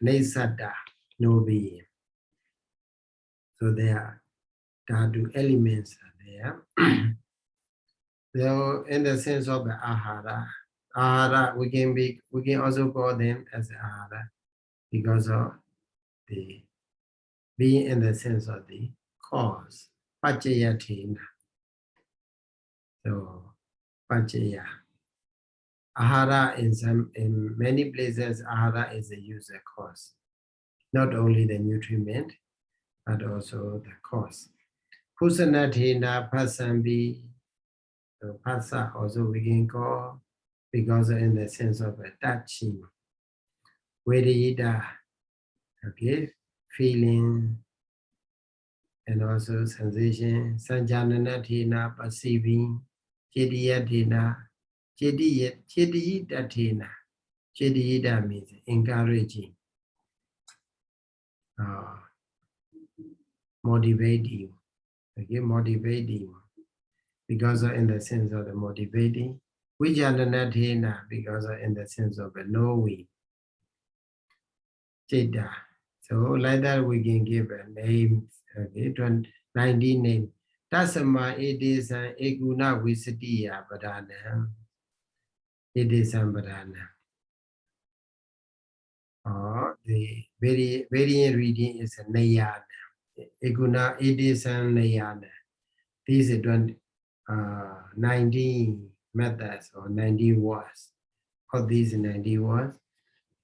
Nesata, no being. So there are Dhatu elements are there. So in the sense of the ahara, we can also call them as ahara because of the being in the sense of the cause. Paccaya. So paccaya. Ahara in many places, ahara is a user cause. Not only the nutriment, but also the cause. Kusanathena pasambi. So pasa also we can call because in the sense of a touching. Vedita, okay, feeling, and also sensation. Sanjananathena, perceiving. Chediyathena, Chediyitathena. Chediyita means encouraging, motivating. Okay, motivating. Because in the sense of the motivating. Vijananathena, because in the sense of the knowing. Chitta. So like that we can give a name, okay, 19 names. Tasama Edisan Eguna Vīsati Padana. Edisan Padana. Or the variant reading is a Nayana. Eguna Edisan Nayana. These are 19 methods or 90 words. Of these 90 words,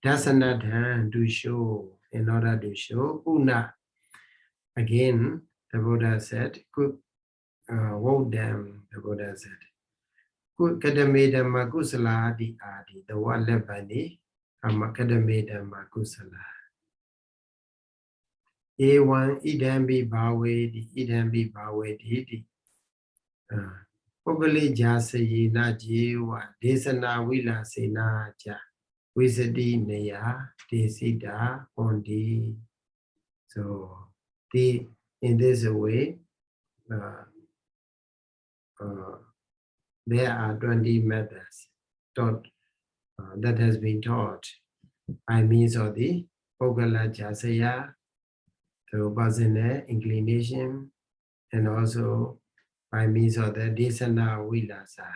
Dasanathan to show, in order to show, Puna. Again, the Buddha said, woke them, the Buddha said, Kadamedhamma kusala adi adi, the one left by me, Kadamedhamma kusala. A1, idambi bhawedi, idambi bhawedi. Pogale jasayi na jiwa, desana vila sena ja, vīsati neya, desita ondi. So, in this way, there are 20 methods taught, that has been taught by means of the Pogala Jasaya, the Upasana inclination, and also by means of the Desana Vilasa,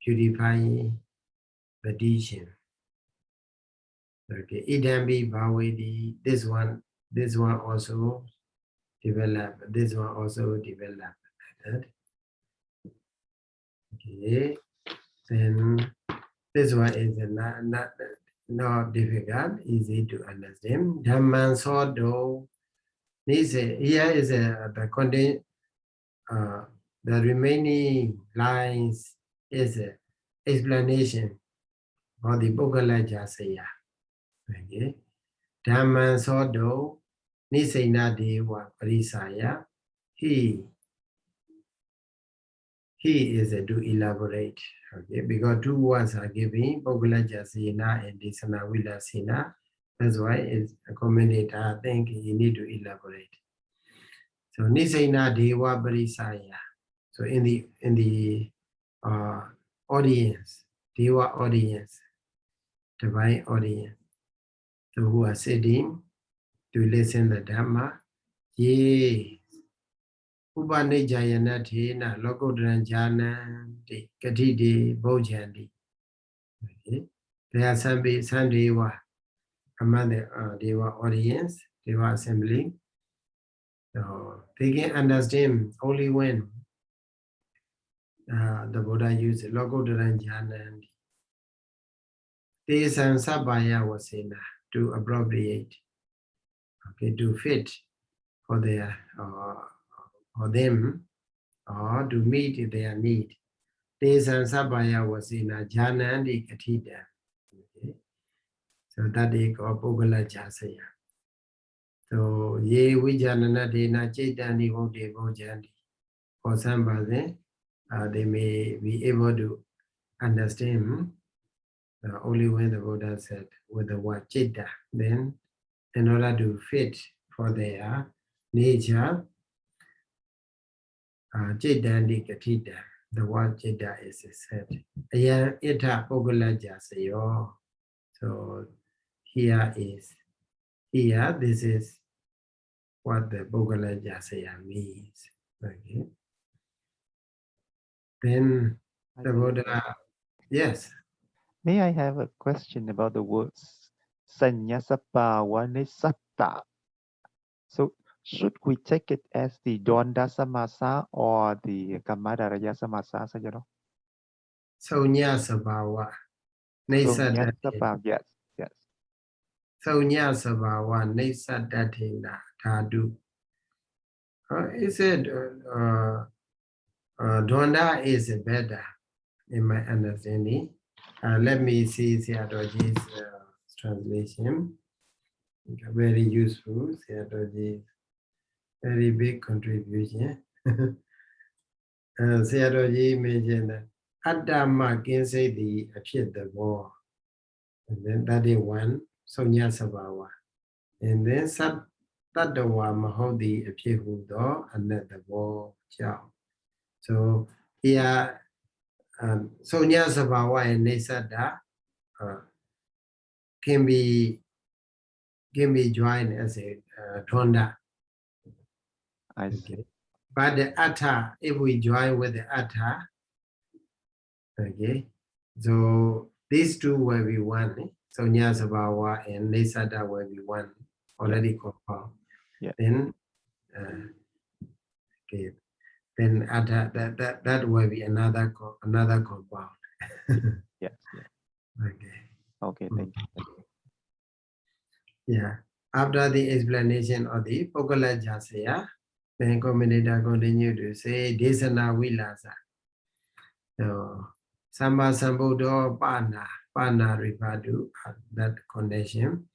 purifying the teaching. Okay, Idambi Bhavedi, this one also developed, this one also developed. Okay, then this one is not difficult, easy to understand. Dhammasaṅgaṇī Here is the content. The remaining lines is explanation of the Pogala Jasaya. Okay. Dhammasaṅgaṇī Nisaina Deva Parisaya. He is to elaborate. Okay, because two words are given, Pogala Jasina and Disana Vilasina. That's why it's a commentator. I think you need to elaborate. So Nisaina Deva Parisaya. So in the audience, Deva audience, divine audience, so who are sitting to listen the Dhamma, yes. Upane Jayanati na lokuttarakusalaṃ katiti bojandi. Okay. There are some Deva among the Deva audience, Deva assembly. So they can understand only when the Buddha used lokuttarakusalaṃ. This and Sabaya was in to appropriate, okay, to fit for their for them or to meet their need. This and Sabaya was in a Janandi Katita. Okay. So that is called Pogala Jasaya. So ye Vijanana Dena Chaitani Vote Vojandi. For somebody, they may be able to understand only when the Buddha said with the word citta. Then, in order to fit for their nature, cittandi katita, the word citta is said. Aya ita pogala jasayo. So this is what the pogala jasaya means. Okay. Then the Buddha, yes. May I have a question about the words Saññasapāvanissatta? So should we take it as the Dvanda Samasa or the Kammadaraya Samasa, Sayadaw? Saññasapāva. Naissaddhati. Yes, yes. Saññasapāva naissaddhatina dhatu. He said Dvanda is better in my understanding. Let me see Sayadaw's translation. Very useful. Sayadaw's very big contribution. Sayadaw mentioned that Abhidhamma Piṭaka appeared the war. And then that is one, Saññasapāva. And then Sattadawa Mahodi appeared Hudo, another war. So here Saññasapāva and Nisaddha can be joined as a Dvanda. I see. Okay. But the Atta, if we join with the Atta, okay, so these two will be one. Saññasapāva and Nisaddha will be one, already confirmed. Yeah. Then, okay. Then that will be another compound. Yes, yes. Okay. Okay, thank you. Yeah. After the explanation of the Pogala Jasaya, then commentator continue to say Desana Vilasa. So Samba Sambuddho Pana refer to that connection.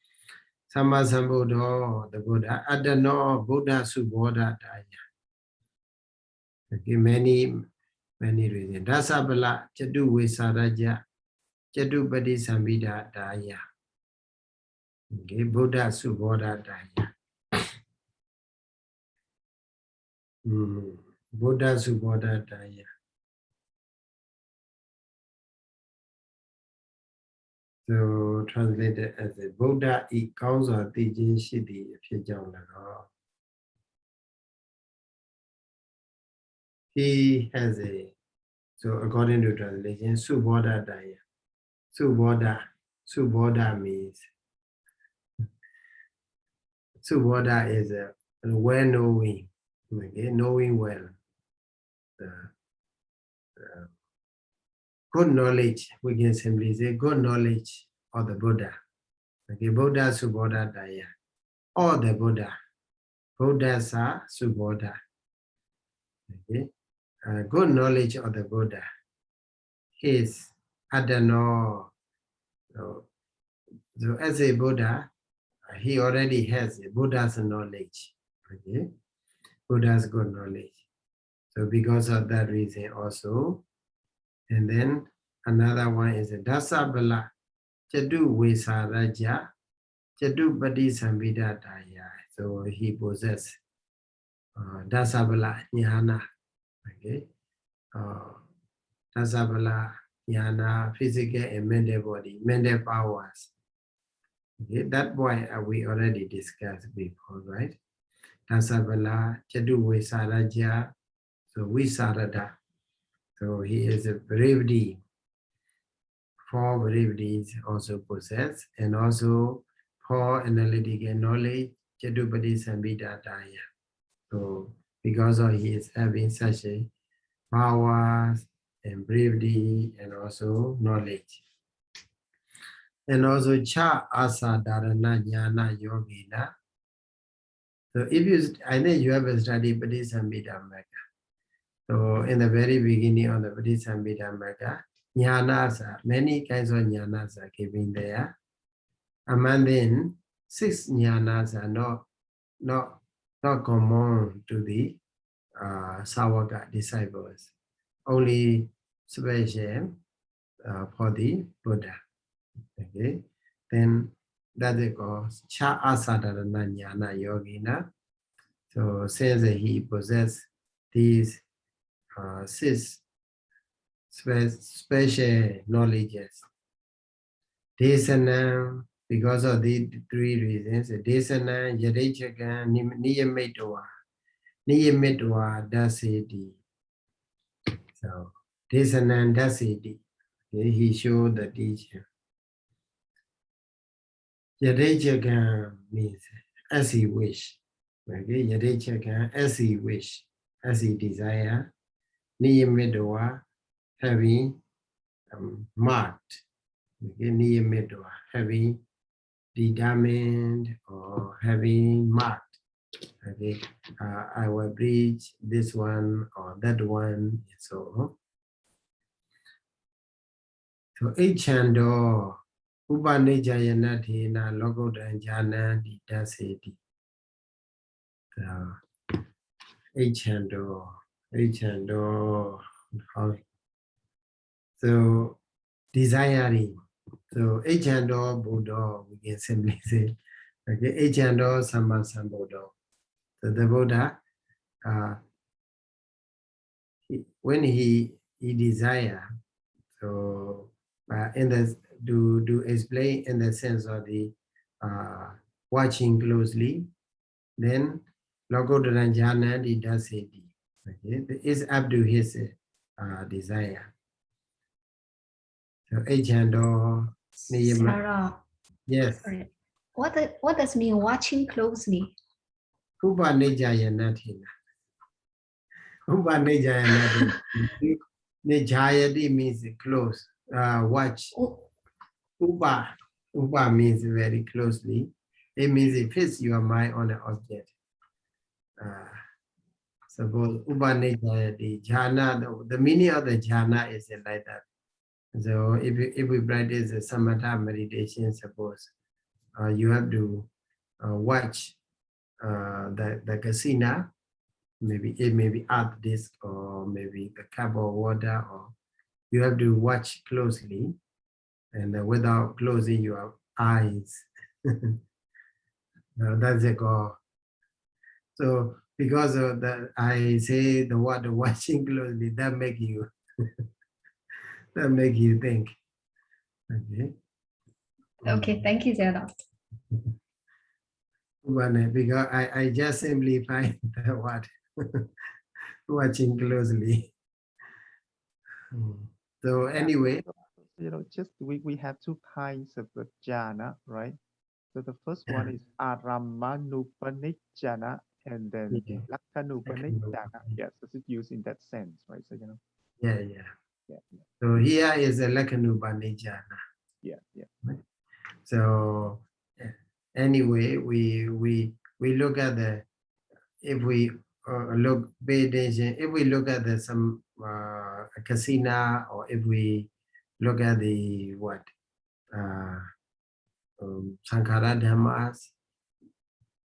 Samba Sambuddho, the Buddha, Adano Buddha Subodha Daya. Okay, many reasons. Dasabala Chadu Visaraja Chadu Padi Sambhida Daya. Okay, Buddha Subodha Daya. Buddha Subodha Daya. So translated as a Buddha e causa teaching Shidi Pijang. He has so according to translation, Subodha Daya. Subodha means Subodha is a well-knowing, okay, knowing well. Good knowledge, we can simply say good knowledge of the Buddha. Okay, Buddha Subodha Daya. Or the Buddha. Buddhasa Subodha. Okay. Good knowledge of the Buddha is Adano. So as a Buddha, he already has a Buddha's knowledge. Okay. Buddha's good knowledge. So because of that reason also, and then another one is a Dasabala Chadu Vesaraja Chadu Badi Sambhida Daya. So he possesses Dasabala Jnana. Okay. Dasabala Jnana, physical and mental body, mental powers. Okay, that why we already discussed before, right? Dasabala Chadu Vesaraja, so Visarada. So he is a bravery. 4 braveries also possess, and also 4 analytical knowledge, Chatupadi Sambhita Daya. So because of he is having such a powers and bravery and also knowledge. And also Cha Asa Dharana Jnana Yogina. So if you, I think you have studied Padisambhidamaka. So in the very beginning of the Padisambhidamaka, jnanas, many kinds of jnanas are given there. And then 6 jnanas are not common to the Sāvaka disciples, only special for the Buddha. Okay, then that is called Cha Asadharana Jnana Yogina. So since he possesses these 6 special knowledges, Desana, because of the 3 reasons, Desana, Yadechaka, Niyamitwa, Dasidi. So Desana Dasidi, okay, he showed the teaching. Yadechaka means as he wish. Okay, Yadechaka as he wish, as he desire. Niyamitwa, having marked. Okay, Niyamitwa, having determined or having marked. Okay, I will preach this one or that one, so. So Echando Upanejayana Thena Lokuttara Daseti. Echando. So desiring. So Echando Buddha, we can simply say. Okay, Echando Sammasambuddha. So the Buddha, when he desire, so in the do explain in the sense of the watching closely, then Lokuttara Jnana does it. Okay, it's up to his desire. So Echando Sarah, yes. sorry. What does mean watching closely? Upanejayana Thena. Upanejayana Thena. Nejayati means close. Watch. Upa means very closely. It means it fits your mind on the object. Suppose Upanejayati jhana, the meaning of the jhana is like that. So if we practice the samatha meditation, suppose you have to watch the kasina, maybe it may be art disc or maybe the cup of water, or you have to watch closely and without closing your eyes. That's a goal. So because of that, I say the word watching closely, that make you that make you think. Okay. Okay, thank you, Sayadaw. Because I just simplify the word watching closely. So anyway, just we have 2 kinds of jhana, right? So the first one is Aramanupanichana and then Lakkanupanichana. Yes, it's used in that sense, right? So yeah. So here is a Lakkanupanichana. Yeah. Right? So anyway, we look at the if we pay attention, if we look at the some casino, or if we look at the Sankhara Dhammas,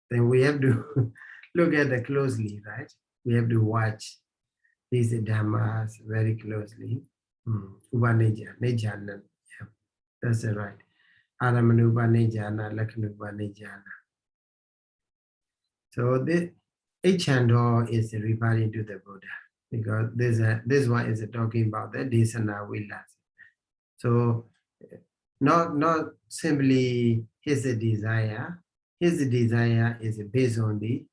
then we have to look at it closely, right? We have to watch these Dhammas very closely. Upanijana, Nijana, yeah, that's right. Aramanupanijana, Lakhanupanijana. So this Ichandor is referring to the Buddha, because this one is talking about the Desana Vilas. So not simply his desire. His desire is based on the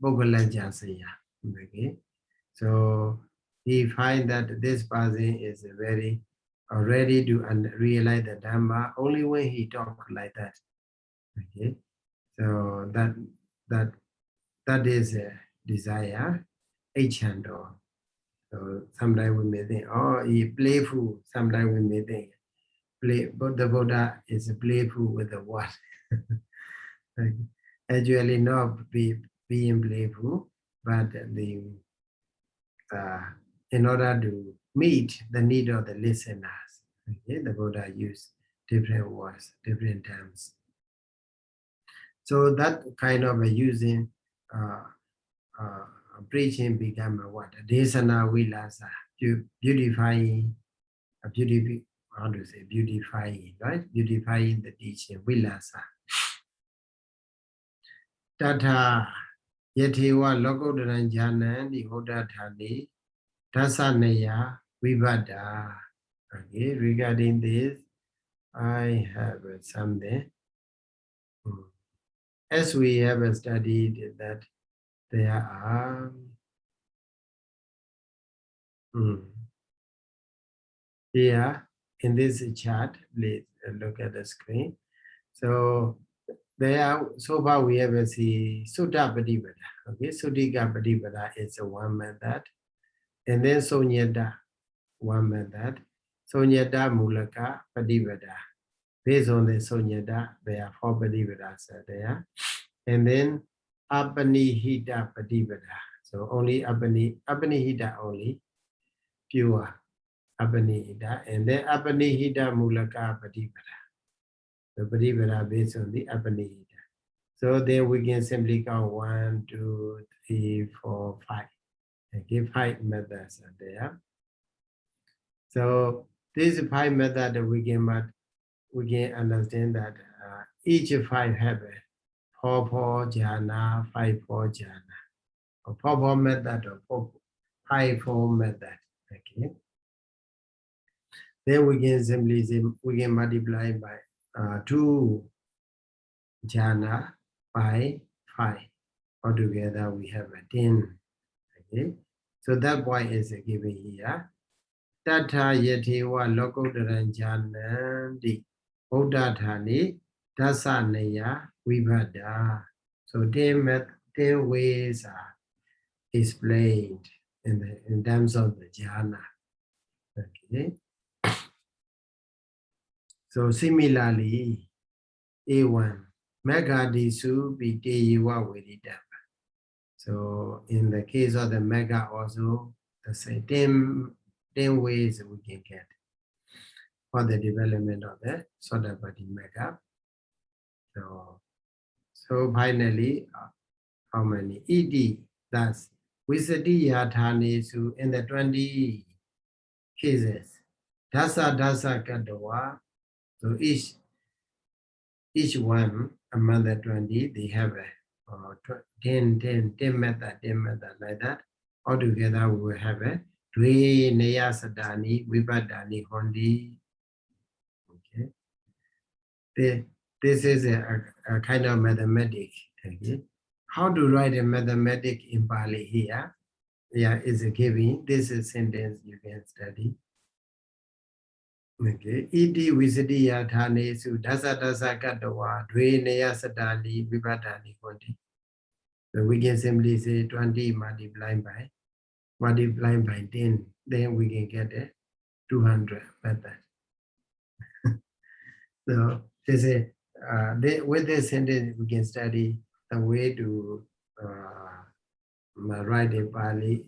Bogala Jasaya. Okay. So he finds that this person is very ready to realize the Dhamma only when he talks like that. Okay. So that is a desire, Ichandor. So sometimes we may think, oh, he playful. Sometimes we may think, but the Buddha is playful with the word. Actually, not being playful, but in order to meet the need of the listeners, okay, the Buddha used different words, different terms. So that kind of using preaching become a what? Desana Vilasa, beautifying, how to say, beautifying, right? Beautifying the teaching, Vilasa. Tata Yatewa Lokuttaran the Oda Thani, Tasanaya Vivada. Okay, regarding this, I have something. As we have studied that there are here in this chart, please look at the screen. So there are, so far we have see Sutta Patipata. Okay, Suttika Patipata is one method. And then Sonyata, one method. Sonyata Mulaka Patipata. Based on the Sonyata, there are 4 Patipatas there. And then Apanihita Patipata. So only Apanihita only, pure Apanihita. And then Apanihita Mulaka Patipata. The Patipata based on the Apanihita. So then we can simply count 1, 2, 3, 4, 5. Okay, 5 methods are there. So these 5 methods we can understand that each 5 have a 4 jhana, 5 jhana, or 4 method or 5 method. Okay. Then we can simply say we can multiply by 2 jhana by 5. Altogether we have a 10. Okay. So that point is given here. Tata Yatewa Lokuttaran Janandi Buddha Thani Dasanaya Vivada. So 10 ways are explained in terms of the jhana. Okay. So similarly, A1 Megadisu Piteyiwa Vedidapa. So in the case of the Mega also, the same 10 ways we can get for the development of the Sodapati Mega. So finally, how many? ED, that's Vīsati Yathanesu in the 20 cases. Dasa Kadawa. So each one among the 20, they have a 10 method like that. Altogether, we will have a Dve Neya Sadani, Vibhadani Hondi. Okay. This is a kind of mathematics. Okay. How to write a mathematics in Pali here? Yeah, is a giving. This is a sentence you can study. Okay. Iti Vīsati Yathanesu Dasa Kadawa Dve Neya Sadani Vibhadani Hondi. So we can simply say 20 multiplied by 10, then we can get a 200 method. So this is with this sentence we can study the way to write in Pali,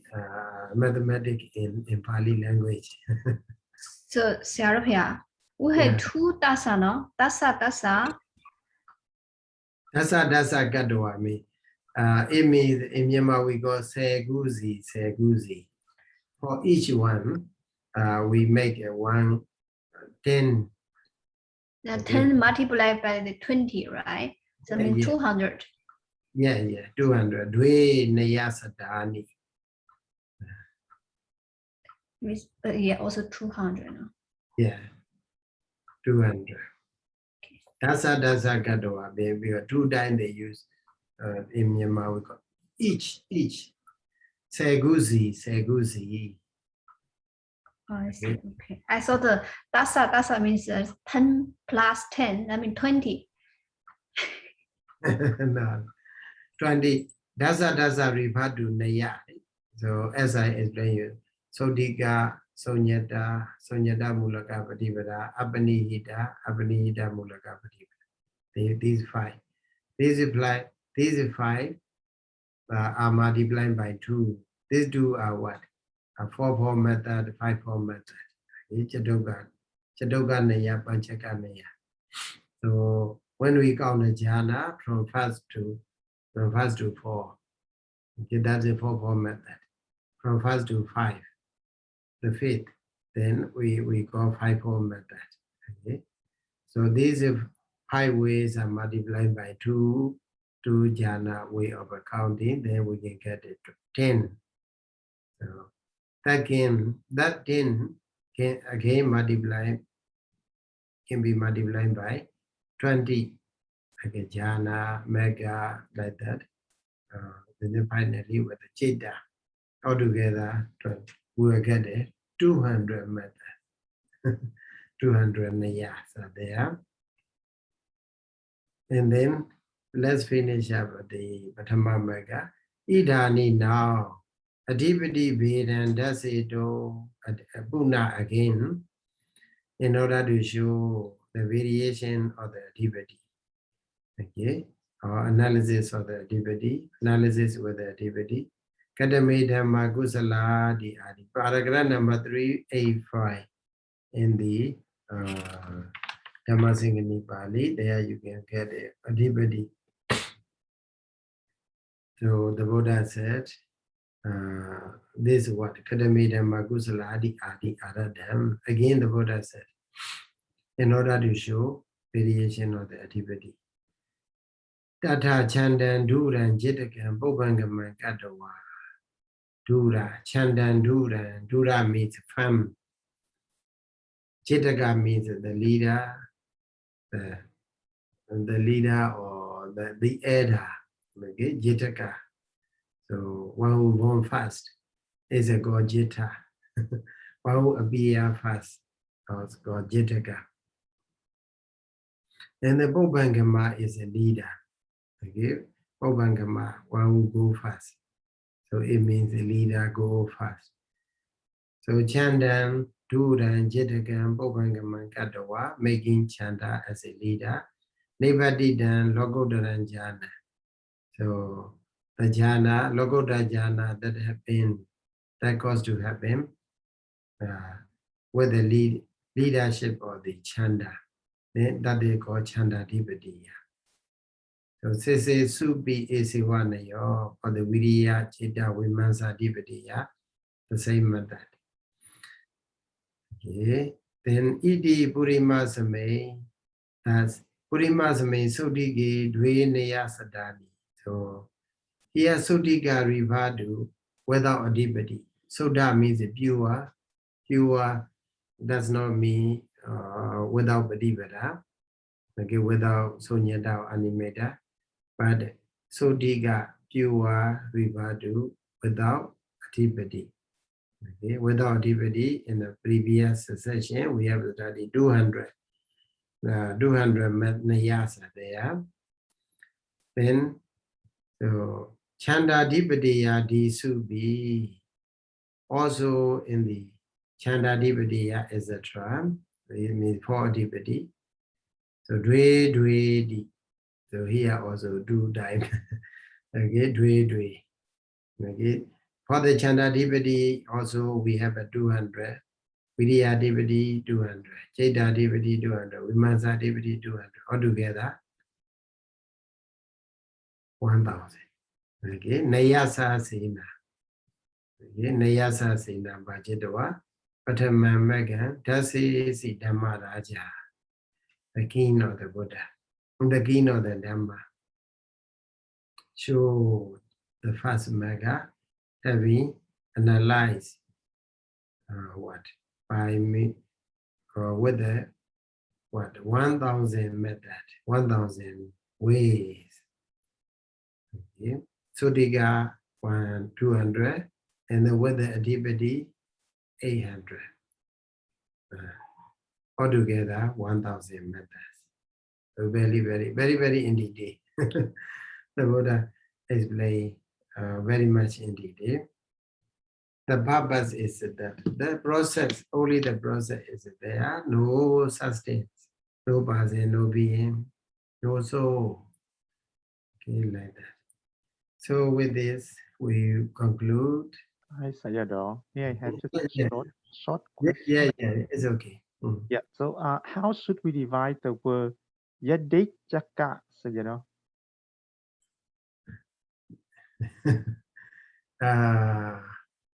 mathematics in Pali language. So, Sarabhya, we had two tasa, no? Tasa. Dasa gadwa mean. It means in Myanmar we go seguzi. For each one, we make a 10. 10 multiplied by the 20, right? So, I mean 200. Yeah, 200. Dwe Nayasadani. Yeah, also 200. No? Yeah, 200. Dasa gadwa, baby. 2 times they use in Myanmar we go each. Seguzi. Oh, I see. Okay. I saw the dasa means 10 plus 10. I mean 20. No, 20. Dasa refer to Naya. So as I explained you, Sodika, Sonyata Mulaka Patibada, Apanihita Mulaka Patibada. These 5. These 5 are multiplied by 2. These 2 are what? A 4-4 method, 5-4 method. Chadoga Naya, Panchaka Naya. So when we count the jhana from first to 4, okay, that's a 4-4 method. From first to 5, the 5th, then we call 5-4 method. Okay, so these 5 ways are multiplied by 2 jhana way of accounting. Then we can get it to 10. So that 10 can again can be multiplied by 20. Like a jhana, mega, like that. Then finally with the chitta, altogether 20, we will get it 200 method. 200 nayas are there. And then let's finish up the Bhattama Magga. Idhani now. Adhipati Vedan Daseto Puna again, in order to show the variation of the Adhipati. Okay, or analysis of the Adhipati, analysis with the Adhipati. Kadamedhamma Kusala di Adi. Paragraph number 385 in the Dhammasaṅgaṇīpāḷi. There you can get a Adhipati. So the Buddha said, this is what Kadamedhamma Kusala di Adi Aradham. Again the Buddha said, in order to show variation of the Adhipati. Tata Chandan Duran Jitakan Bobangaman Kadawa. Dura, Chandan Duran. Dura means firm. Jitaka means the leader, the leader or the elder. Okay, Jitaka. So one who born first is a god Jita. One who appear first is god Jitaka. And the Bobangama is a leader. Okay, Bobangama, one who go first. So it means the leader go first. So Chandan, Duran, Jitakan, Bobangaman Kadawa, making Chanda as a leader. Nebadidan, Logodaran Jana. So the Jana, Logoda Jana that caused to happen with the leadership of the Chanda. Then that they call Chanda Dipadiya. So Sese Subi Esiwanayo for the Viriya Chitta Vimansa Dipadiya, the same method. Okay. Then Iti Purimasame, that's Purimasame Sudigi Dveneya Sadani. So here Sudika Rivadu without Adipati. Soda means pure does not mean without Padivada, okay, without Sonyata or Animata, but Sodika pure Rivadu without Adipati. Okay, without Adipati, in the previous session, we have studied 200 Nayasa there. Then, so Chanda Adipatiya Disubi, also in the Chanda Adipatiya, etc. It means 4 Adipati. So Dwe Di. So here also 2 times. Okay, Dwe. Okay. For the Chandadipati also we have a 200. Vidyadipati 200. Chaitadipati 200. Vimasadipati 200. Altogether 1000. Okay. Nayasa Sena. Okay. Nayasa Sena Bhajitawa. Patamamagan. Dasi Si Dhamma Raja. The king of the Buddha. The king of the Dhamma. Show the first Magga having analyzed by me with the 1000 method, 1000 ways. Okay. Sutiga 200 and then with the Adipati 800. Altogether 1000 methods. So very in detail. The Buddha explained very much in detail. The purpose is that the process, only the process is there, no substance, no person, no being, no soul. Okay, like that. So with this, we conclude. Hi, Sayadaw. May I have just a short Yeah, question? it's okay. Yeah, so how should we divide the word yadicaka, Sayadaw?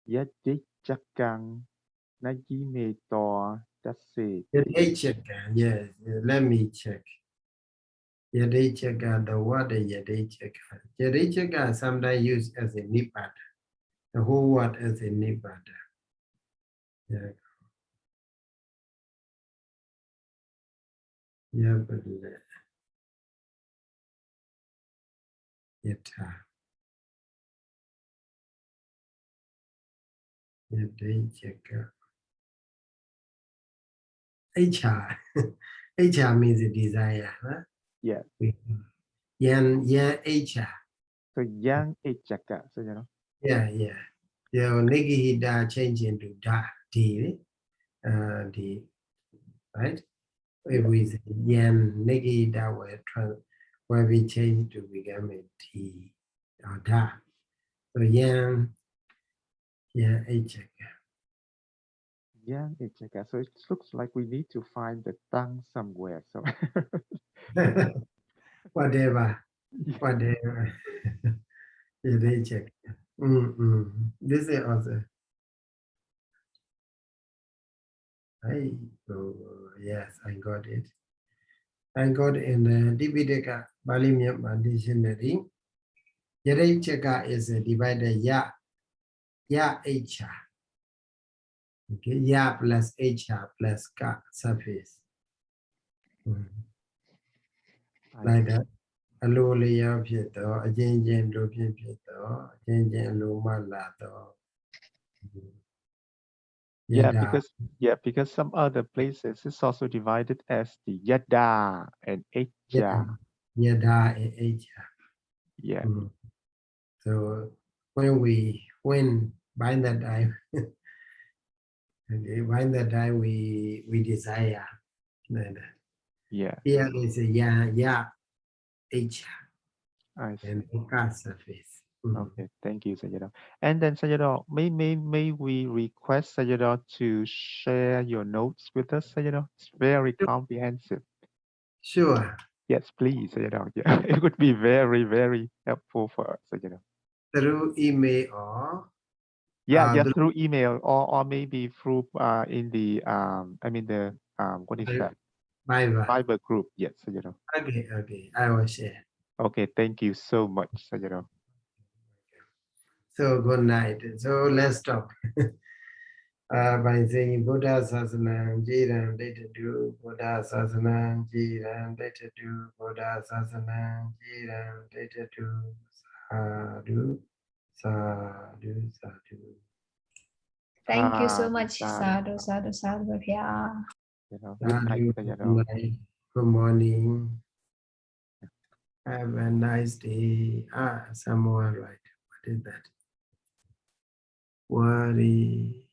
Yadicakang nagimetor dase. Yes, let me check. Yadicaka, the word Yadicaka. Yadicaka is sometimes used as a nipada. The whole word as a nipada. Yeah. Yeah, but yata. Yadicaka. HR. HR means a desire. Huh? Yeah. Yan HR. So yang echaka, Sayadaw. Yeah. So Nigihida change into da, D, right? If we say yan Nigihida will be changed to become a T or da. So yan echaka. Yang echaka. So it looks like we need to find the tongue somewhere. So Whatever. Echaka. This is also. Yes, I got it. I got in the Dipitaka Pali Myanmar dictionary. Yadaichaka is divided ya HR. Okay, ya plus HR plus ka surface. Like that. Alo layer pito, a jin lo pito, a jin lo malato. yeah, because some other places it's also divided as the yada and echa. Yada and HR. Yeah. So when by that time, okay, by that time we desire. Yeah. Here is a ya H I see. and ka surface. Okay, thank you, Sayadaw. And then Sayadaw, may we request Sayadaw to share your notes with us, Sayadaw? It's very comprehensive. Sure. Yes, please, Sayadaw. Yeah, it would be very helpful for us, Sayadaw. Through email or through email or maybe through in the what is that? Viber group. Yes, Sayadaw. Okay, I will share. Okay, thank you so much, Sayadaw. So good night. So let's stop. By saying Buddha Sasanam Jiran later do Buddha Sasanam Jiran later do Buddha Sasanam Jiran later do Sadhu Sadhu Sadhu. Thank you so much. Sadhu, sadhu, sadhu. Yeah. Good night, Sayadaw. Good morning. Have a nice day. Someone right. What is that? Worry.